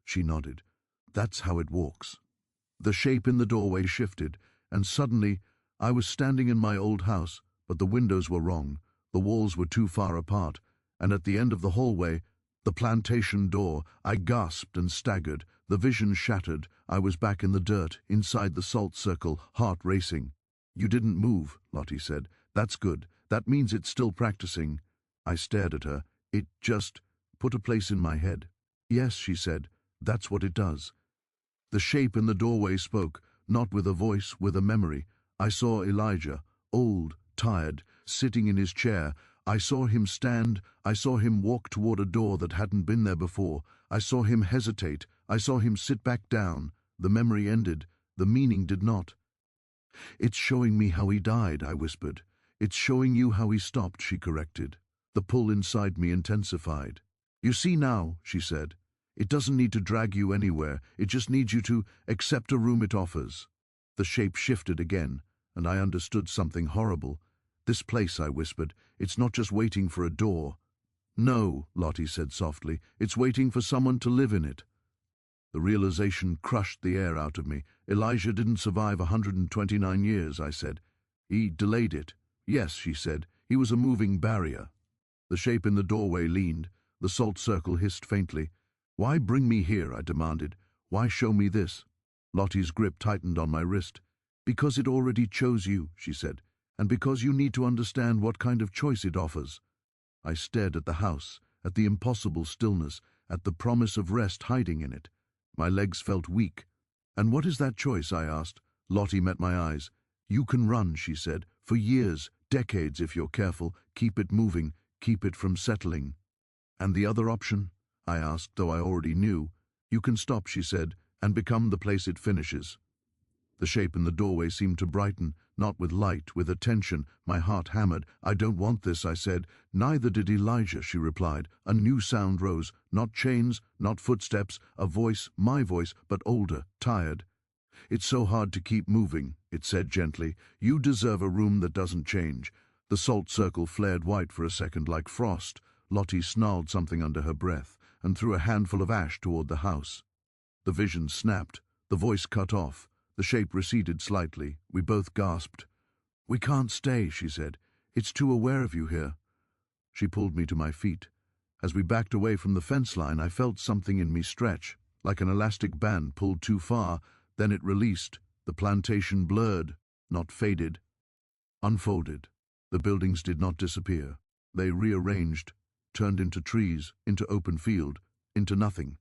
She nodded. That's how it walks. The shape in the doorway shifted, and suddenly I was standing in my old house, but the windows were wrong, the walls were too far apart, and at the end of the hallway, the plantation door, I gasped and staggered. The vision shattered. I was back in the dirt, inside the salt circle, heart racing. You didn't move, Lottie said. That's good. That means it's still practicing. I stared at her. It just put a place in my head. Yes, she said. That's what it does. The shape in the doorway spoke, not with a voice, with a memory. I saw Elijah, old, tired, sitting in his chair. I saw him stand. I saw him walk toward a door that hadn't been there before. I saw him hesitate. I saw him sit back down. The memory ended. The meaning did not. It's showing me how he died, I whispered. It's showing you how he stopped, she corrected. The pull inside me intensified. You see now, she said. It doesn't need to drag you anywhere. It just needs you to accept a room it offers. The shape shifted again, and I understood something horrible. This place, I whispered, it's not just waiting for a door. No, Lottie said softly, it's waiting for someone to live in it. The realization crushed the air out of me. Elijah didn't survive 129 years, I said. He delayed it. Yes, she said, he was a moving barrier. The shape in the doorway leaned. The salt circle hissed faintly. Why bring me here, I demanded. Why show me this? Lottie's grip tightened on my wrist. Because it already chose you, she said, and because you need to understand what kind of choice it offers. I stared at the house, at the impossible stillness, at the promise of rest hiding in it. My legs felt weak. And what is that choice, I asked. Lottie met my eyes. You can run, she said, for years, decades if you're careful. Keep it moving, keep it from settling. And the other option? I asked, though I already knew. You can stop, she said, and become the place it finishes. The shape in the doorway seemed to brighten, not with light, with attention. My heart hammered. I don't want this, I said. Neither did Elijah, she replied. A new sound rose, not chains, not footsteps, a voice, my voice, but older, tired. It's so hard to keep moving, it said gently. You deserve a room that doesn't change. The salt circle flared white for a second like frost. Lottie snarled something under her breath and threw a handful of ash toward the house. The vision snapped. The voice cut off. The shape receded slightly. We both gasped. We can't stay, she said. It's too aware of you here. She pulled me to my feet. As we backed away from the fence line, I felt something in me stretch, like an elastic band pulled too far. Then it released. The plantation blurred, not faded, unfolded. The buildings did not disappear. They rearranged, turned into trees, into open field, into nothing.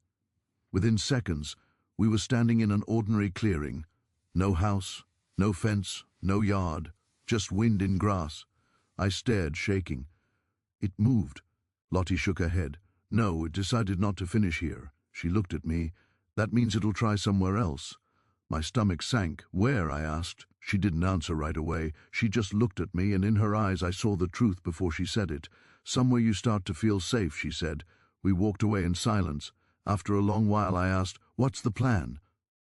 Within seconds, we were standing in an ordinary clearing. No house, no fence, no yard, just wind in grass. I stared, shaking. It moved. Lottie shook her head. No, it decided not to finish here. She looked at me. That means it'll try somewhere else. My stomach sank. Where? I asked. She didn't answer right away. She just looked at me, and in her eyes I saw the truth before she said it. Somewhere you start to feel safe, she said. We walked away in silence. After a long while I asked, what's the plan?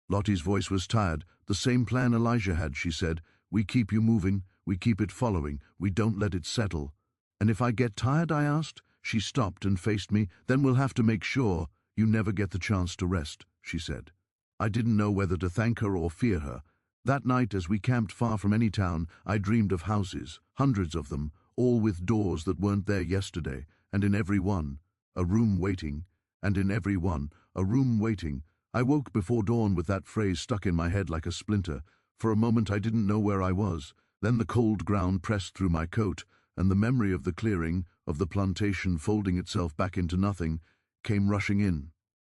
Lottie's voice was tired. The same plan Elijah had, she said. We keep you moving, we keep it following, we don't let it settle. And if I get tired, I asked? She stopped and faced me. Then we'll have to make sure you never get the chance to rest, she said. I didn't know whether to thank her or fear her. That night, as we camped far from any town, I dreamed of houses, hundreds of them, all with doors that weren't there yesterday, and in every one, a room waiting, and in every one, a room waiting. I woke before dawn with that phrase stuck in my head like a splinter. For a moment I didn't know where I was. Then the cold ground pressed through my coat, and the memory of the clearing, of the plantation folding itself back into nothing, came rushing in.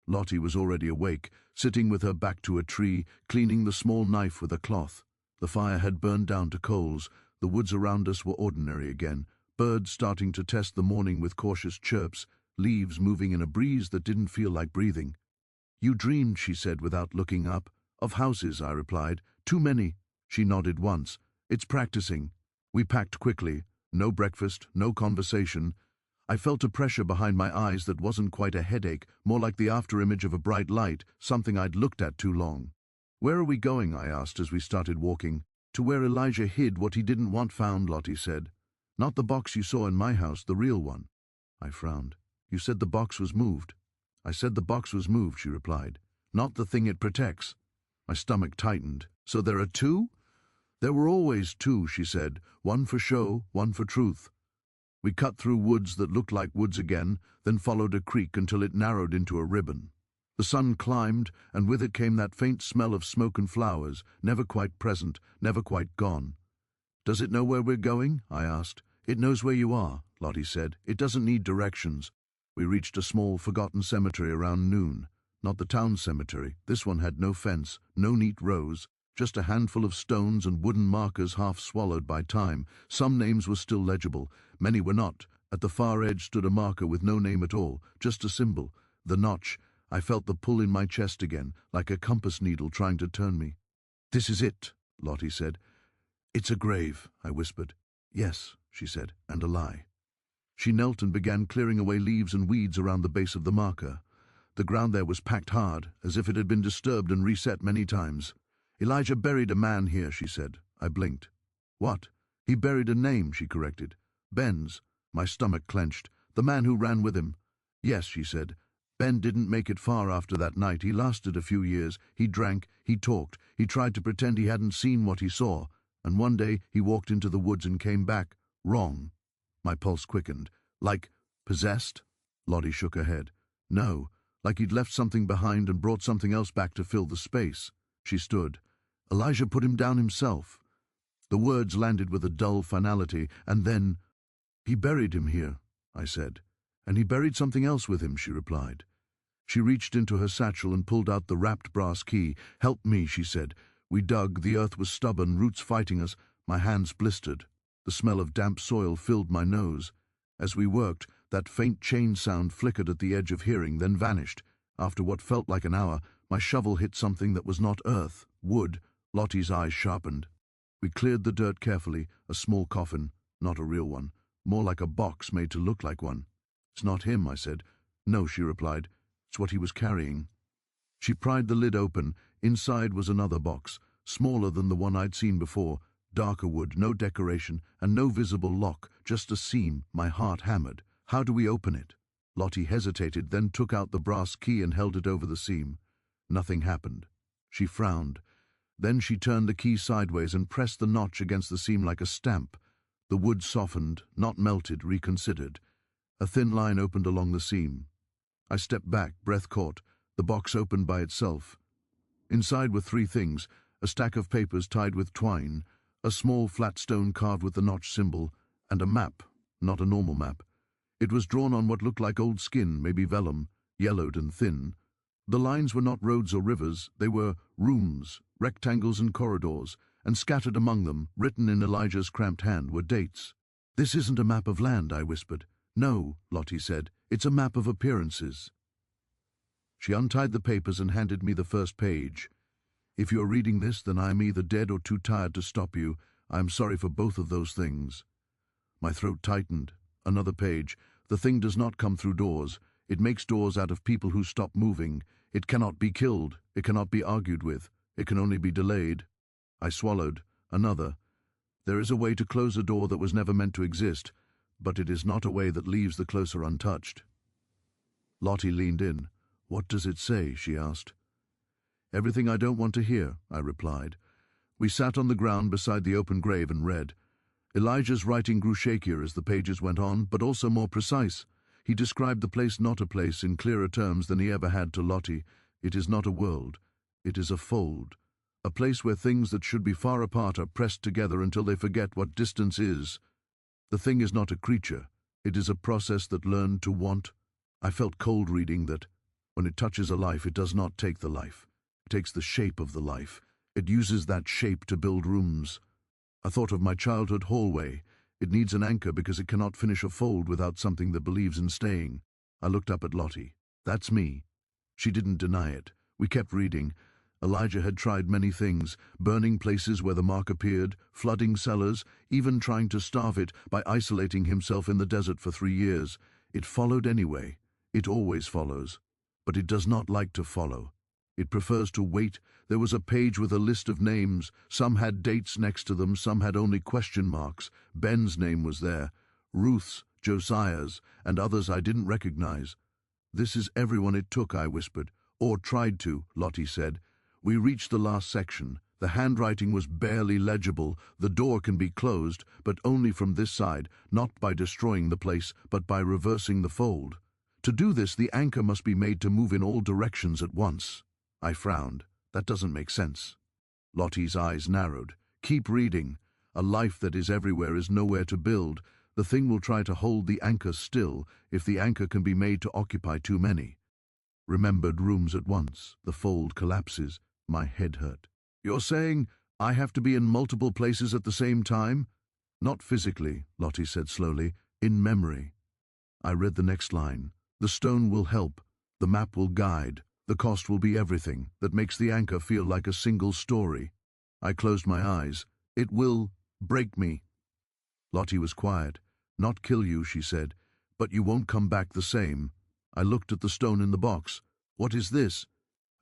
Lottie was already awake, sitting with her back to a tree, cleaning the small knife with a cloth. The fire had burned down to coals. The woods around us were ordinary again, birds starting to test the morning with cautious chirps, leaves moving in a breeze that didn't feel like breathing. You dreamed, she said without looking up. Of houses, I replied. Too many. She nodded once. It's practicing. We packed quickly. No breakfast, no conversation. I felt a pressure behind my eyes that wasn't quite a headache, more like the afterimage of a bright light, something I'd looked at too long. Where are we going? I asked as we started walking. To where Elijah hid what he didn't want found, Lottie said. Not the box you saw in my house, the real one. I frowned. You said the box was moved. I said the box was moved, she replied. Not the thing it protects. My stomach tightened. So there are two? There were always two, she said. One for show, one for truth. We cut through woods that looked like woods again, then followed a creek until it narrowed into a ribbon. The sun climbed, and with it came that faint smell of smoke and flowers, never quite present, never quite gone. Does it know where we're going? I asked. It knows where you are, Lottie said. It doesn't need directions. We reached a small, forgotten cemetery around noon. Not the town cemetery. This one had no fence, no neat rows, just a handful of stones and wooden markers half swallowed by time. Some names were still legible, many were not. At the far edge stood a marker with no name at all, just a symbol. The notch. I felt the pull in my chest again, like a compass needle trying to turn me. This is it, Lottie said. It's a grave, I whispered. Yes, she said, and a lie. She knelt and began clearing away leaves and weeds around the base of the marker. The ground there was packed hard, as if it had been disturbed and reset many times. Elijah buried a man here, she said. I blinked. What? He buried a name, she corrected. Ben's. My stomach clenched. The man who ran with him. Yes, she said. Ben didn't make it far after that night. He lasted a few years. He drank, he talked, he tried to pretend he hadn't seen what he saw, and one day he walked into the woods and came back wrong. My pulse quickened. Like possessed? Lottie shook her head. No, like he'd left something behind and brought something else back to fill the space. She stood. Elijah put him down himself. The words landed with a dull finality, and then, he buried him here, I said. And he buried something else with him, she replied. She reached into her satchel and pulled out the wrapped brass key. Help me, she said. We dug, the earth was stubborn, roots fighting us. My hands blistered. The smell of damp soil filled my nose. As we worked, that faint chain sound flickered at the edge of hearing, then vanished. After what felt like an hour, my shovel hit something that was not earth, wood. Lottie's eyes sharpened. We cleared the dirt carefully, a small coffin, not a real one, more like a box made to look like one. It's not him, I said. No, she replied. It's what he was carrying. She pried the lid open. Inside was another box, smaller than the one I'd seen before, darker wood, no decoration, and no visible lock, just a seam. My heart hammered. How do we open it? Lottie hesitated, then took out the brass key and held it over the seam. Nothing happened. She frowned. Then she turned the key sideways and pressed the notch against the seam like a stamp. The wood softened, not melted, reconsidered. A thin line opened along the seam. I stepped back, breath caught. The box opened by itself. Inside were three things: a stack of papers tied with twine, a small flat stone carved with the notch symbol, and a map, not a normal map. It was drawn on what looked like old skin, maybe vellum, yellowed and thin. The lines were not roads or rivers, they were rooms, rectangles and corridors, and scattered among them, written in Elijah's cramped hand, were dates. This isn't a map of land, I whispered. No, Lottie said, it's a map of appearances. She untied the papers and handed me the first page. If you're reading this, then I am either dead or too tired to stop you. I am sorry for both of those things. My throat tightened. Another page. The thing does not come through doors. It makes doors out of people who stop moving. It cannot be killed. It cannot be argued with. It can only be delayed. I swallowed. Another. There is a way to close a door that was never meant to exist, but it is not a way that leaves the closer untouched. Lottie leaned in. What does it say? She asked. Everything I don't want to hear, I replied. We sat on the ground beside the open grave and read. Elijah's writing grew shakier as the pages went on, but also more precise. He described the place not a place in clearer terms than he ever had to Lottie. It is not a world. It is a fold. A place where things that should be far apart are pressed together until they forget what distance is. The thing is not a creature. It is a process that learned to want. I felt cold reading that. When it touches a life, it does not take the life. It takes the shape of the life. It uses that shape to build rooms. I thought of my childhood hallway. It needs an anchor because it cannot finish a fold without something that believes in staying. I looked up at Lottie. That's me. She didn't deny it. We kept reading. Elijah had tried many things, burning places where the mark appeared, flooding cellars, even trying to starve it by isolating himself in the desert for 3 years. It followed anyway. It always follows. But it does not like to follow. It prefers to wait. There was a page with a list of names. Some had dates next to them, some had only question marks. Ben's name was there, Ruth's, Josiah's, and others I didn't recognize. This is everyone it took, I whispered. Or tried to, Lottie said. We reached the last section. The handwriting was barely legible. The door can be closed, but only from this side, not by destroying the place, but by reversing the fold. To do this, the anchor must be made to move in all directions at once. I frowned. That doesn't make sense. Lottie's eyes narrowed. Keep reading. A life that is everywhere is nowhere to build. The thing will try to hold the anchor still if the anchor can be made to occupy too many. Remembered rooms at once. The fold collapses. My head hurt. You're saying I have to be in multiple places at the same time? Not physically, Lottie said slowly. In memory. I read the next line. The stone will help. The map will guide. The cost will be everything that makes the anchor feel like a single story. I closed my eyes. It will break me. Lottie was quiet. Not kill you, she said, but you won't come back the same. I looked at the stone in the box. "What is this?"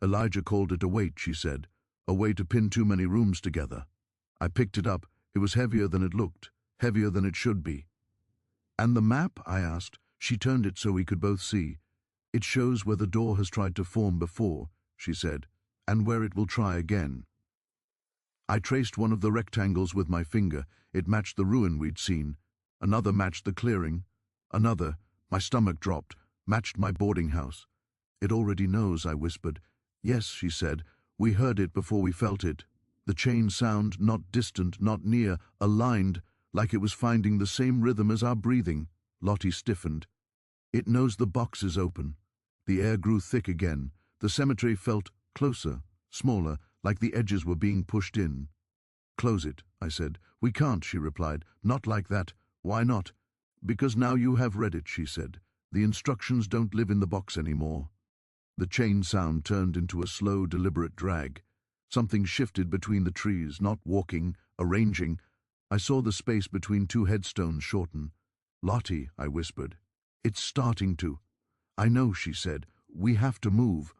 Elijah called it a weight, she said. "A way to pin too many rooms together." I picked it up. It was heavier than it looked, heavier than it should be. "And the map?" I asked. She turned it so we could both see. "It shows where the door has tried to form before," she said, "and where it will try again." I traced one of the rectangles with my finger. It matched the ruin we'd seen. Another matched the clearing. Another, my stomach dropped, matched my boarding house. "It already knows," I whispered. "Yes," she said. "We heard it before we felt it. The chain sound, not distant, not near, aligned, like it was finding the same rhythm as our breathing." Lottie stiffened. "It knows the box is open." The air grew thick again. The cemetery felt closer, smaller, like the edges were being pushed in. "Close it," I said. "We can't," she replied. "Not like that." "Why not?" "Because now you have read it," she said. "The instructions don't live in the box anymore." The chain sound turned into a slow, deliberate drag. Something shifted between the trees, not walking, arranging. I saw the space between two headstones shorten. "Lottie," I whispered. "It's starting to." "I know," she said. "We have to move."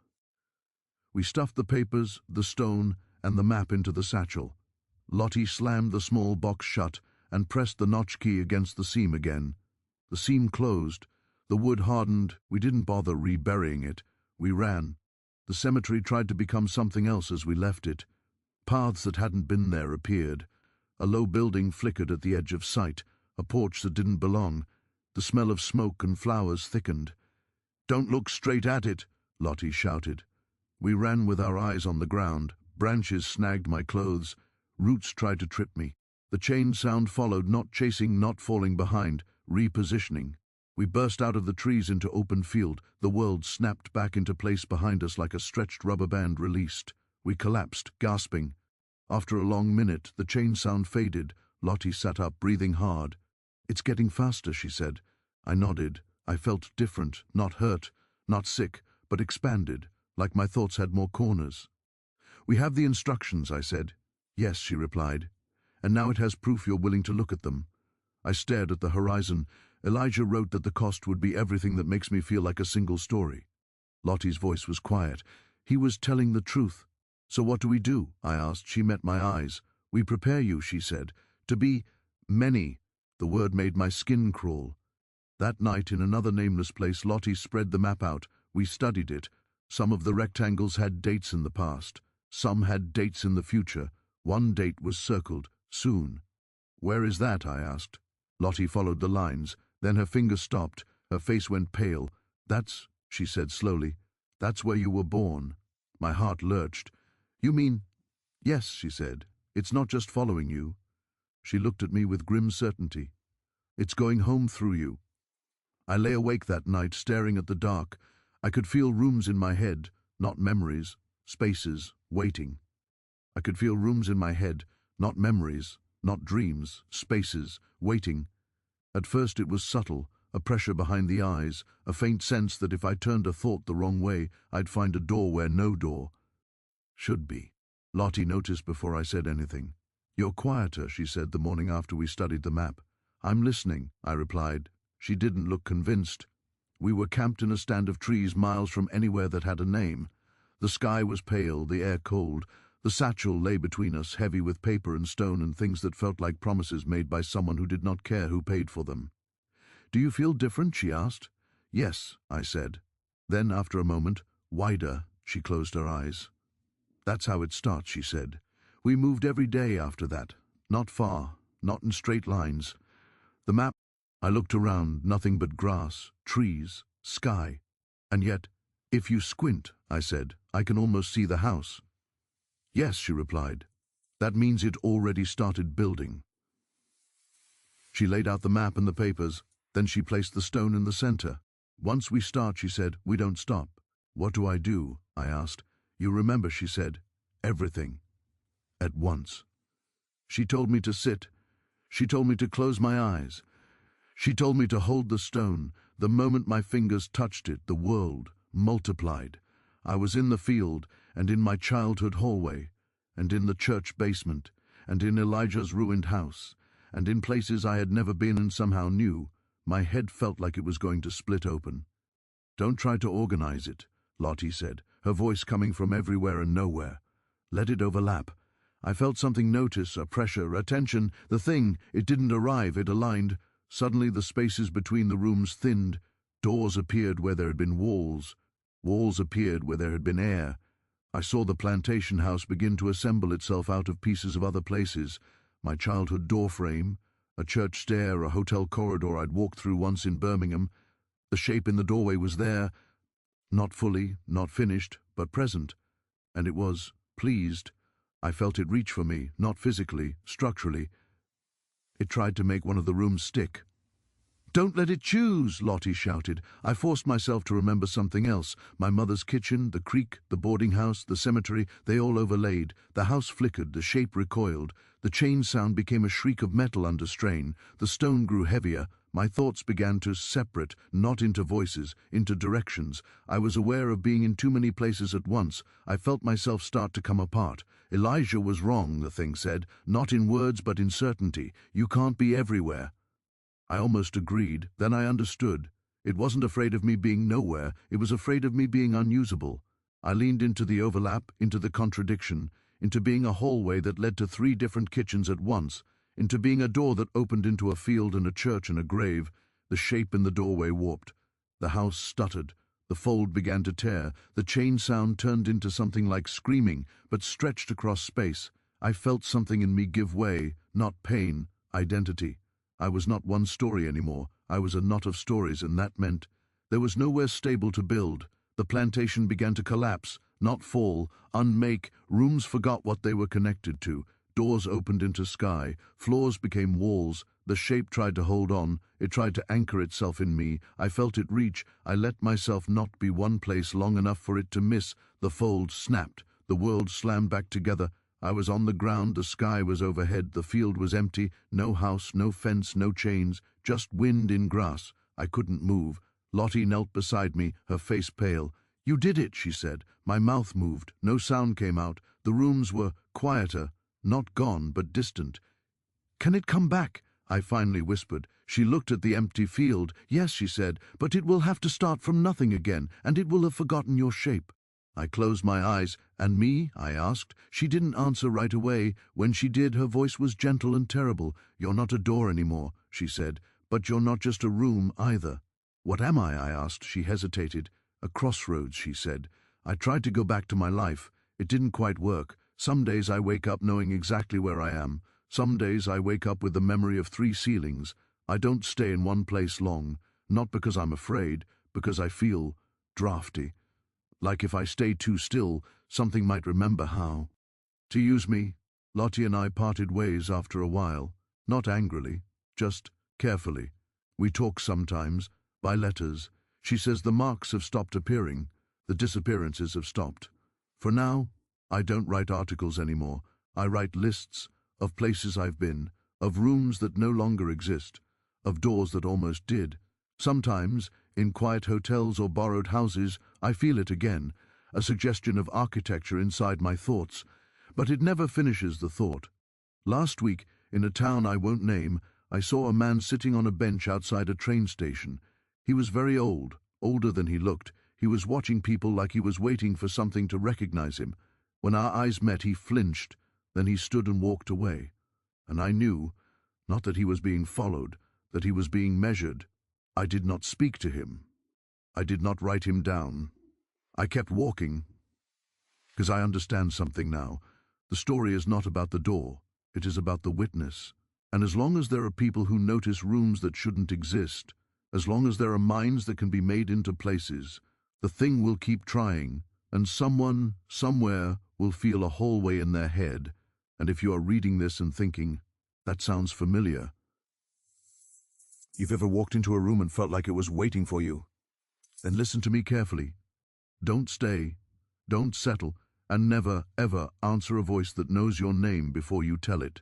We stuffed the papers, the stone, and the map into the satchel. Lottie slammed the small box shut and pressed the notch key against the seam again. The seam closed. The wood hardened. We didn't bother reburying it. We ran. The cemetery tried to become something else as we left it. Paths that hadn't been there appeared. A low building flickered at the edge of sight, a porch that didn't belong. The smell of smoke and flowers thickened. "Don't look straight at it," Lottie shouted. We ran with our eyes on the ground. Branches snagged my clothes. Roots tried to trip me. The chain sound followed, not chasing, not falling behind, repositioning. We burst out of the trees into open field. The world snapped back into place behind us like a stretched rubber band released. We collapsed, gasping. After a long minute, the chain sound faded. Lottie sat up, breathing hard. "It's getting faster," she said. I nodded. I felt different, not hurt, not sick, but expanded, like my thoughts had more corners. "We have the instructions," I said. "Yes," she replied. "And now it has proof you're willing to look at them." I stared at the horizon. Elijah wrote that the cost would be everything that makes me feel like a single story. Lottie's voice was quiet. He was telling the truth. "So what do we do?" I asked. She met my eyes. "We prepare you," she said, "to be many." The word made my skin crawl. That night, in another nameless place, Lottie spread the map out. We studied it. Some of the rectangles had dates in the past. Some had dates in the future. One date was circled, soon. "Where is that?" I asked. Lottie followed the lines. Then her finger stopped. Her face went pale. "That's," she said slowly, "that's where you were born." My heart lurched. "You mean—" "Yes," she said. "It's not just following you." She looked at me with grim certainty. "It's going home through you." I lay awake that night, staring at the dark. I could feel rooms in my head, not memories, spaces, waiting. I could feel rooms in my head, not memories, not dreams, spaces, waiting. At first it was subtle, a pressure behind the eyes, a faint sense that if I turned a thought the wrong way, I'd find a door where no door should be. Lottie noticed before I said anything. "You're quieter," she said the morning after we studied the map. "I'm listening," I replied. She didn't look convinced. We were camped in a stand of trees miles from anywhere that had a name. The sky was pale, the air cold. The satchel lay between us, heavy with paper and stone and things that felt like promises made by someone who did not care who paid for them. "Do you feel different?" she asked. "Yes," I said. Then, after a moment, "Wider," she closed her eyes. "That's how it starts," she said. "We moved every day after that. Not far, not in straight lines. The map—" I looked around, nothing but grass, trees, sky. "And yet, if you squint," I said, "I can almost see the house." "Yes," she replied. "That means it already started building." She laid out the map and the papers. Then she placed the stone in the center. "Once we start," she said, "we don't stop." "What do I do?" I asked. "You remember," she said. "Everything. At once." She told me to sit. She told me to close my eyes. She told me to hold the stone. The moment my fingers touched it, the world multiplied. I was in the field, and in my childhood hallway, and in the church basement, and in Elijah's ruined house, and in places I had never been and somehow knew. My head felt like it was going to split open. "Don't try to organize it. Lottie said, her voice coming from everywhere and nowhere. Let it overlap. I felt something notice, a pressure, a tension. The thing, it didn't arrive, it aligned. Suddenly the spaces between the rooms thinned. Doors appeared where there had been walls. Walls appeared where there had been air. I saw the plantation house begin to assemble itself out of pieces of other places. My childhood doorframe, a church stair, a hotel corridor I'd walked through once in Birmingham. The shape in the doorway was there, not fully, not finished, but present. And it was pleased. I felt it reach for me, not physically, structurally. It tried to make one of the rooms stick. "Don't let it choose," Lottie shouted. I forced myself to remember something else. My mother's kitchen, the creek, the boarding house, the cemetery, they all overlaid. The house flickered, the shape recoiled. The chain sound became a shriek of metal under strain. The stone grew heavier. My thoughts began to separate, not into voices, into directions. I was aware of being in too many places at once. I felt myself start to come apart. Elijah was wrong, the thing said. Not in words, but in certainty. You can't be everywhere. I almost agreed. Then I understood. It wasn't afraid of me being nowhere. It was afraid of me being unusable. I leaned into the overlap, into the contradiction, into being a hallway that led to 3 different kitchens at once, into being a door that opened into a field and a church and a grave. The shape in the doorway warped. The house stuttered. The fold began to tear. The chain sound turned into something like screaming, but stretched across space. I felt something in me give way, not pain, identity. I was not one story anymore. I was a knot of stories, and that meant there was nowhere stable to build. The plantation began to collapse, not fall, unmake. Rooms forgot what they were connected to. Doors opened into sky. Floors became walls. The shape tried to hold on. It tried to anchor itself in me. I felt it reach. I let myself not be one place long enough for it to miss. The fold snapped. The world slammed back together. I was on the ground. The sky was overhead. The field was empty. No house, no fence, no chains. Just wind in grass. I couldn't move. Lottie knelt beside me, her face pale. "You did it," she said. My mouth moved. No sound came out. The rooms were quieter. Not gone, but distant. "Can it come back?" I finally whispered. She looked at the empty field. "Yes," she said, "but it will have to start from nothing again, and it will have forgotten your shape." I closed my eyes. "And me?" I asked. She didn't answer right away. When she did, her voice was gentle and terrible. "You're not a door anymore," she said, "but you're not just a room either." "What am I?" I asked. She hesitated. "A crossroads," she said. I tried to go back to my life. It didn't quite work. Some days I wake up knowing exactly where I am. Some days I wake up with the memory of 3 ceilings. I don't stay in one place long, not because I'm afraid, because I feel drafty. Like if I stay too still, something might remember how to use me. Lottie and I parted ways after a while, not angrily, just carefully. We talk sometimes, by letters. She says the marks have stopped appearing, the disappearances have stopped. For now, I don't write articles anymore. I write lists of places I've been, of rooms that no longer exist, of doors that almost did. Sometimes, in quiet hotels or borrowed houses, I feel it again, a suggestion of architecture inside my thoughts. But it never finishes the thought. Last week, in a town I won't name, I saw a man sitting on a bench outside a train station. He was very old, older than he looked. He was watching people like he was waiting for something to recognize him. When our eyes met, he flinched. Then he stood and walked away. And I knew, not that he was being followed, that he was being measured. I did not speak to him. I did not write him down. I kept walking, because I understand something now. The story is not about the door. It is about the witness. And as long as there are people who notice rooms that shouldn't exist, as long as there are minds that can be made into places, the thing will keep trying, and someone, somewhere, will feel a hallway in their head. And if you are reading this and thinking, that sounds familiar, you've ever walked into a room and felt like it was waiting for you, then listen to me carefully. Don't stay, don't settle, and never, ever answer a voice that knows your name before you tell it.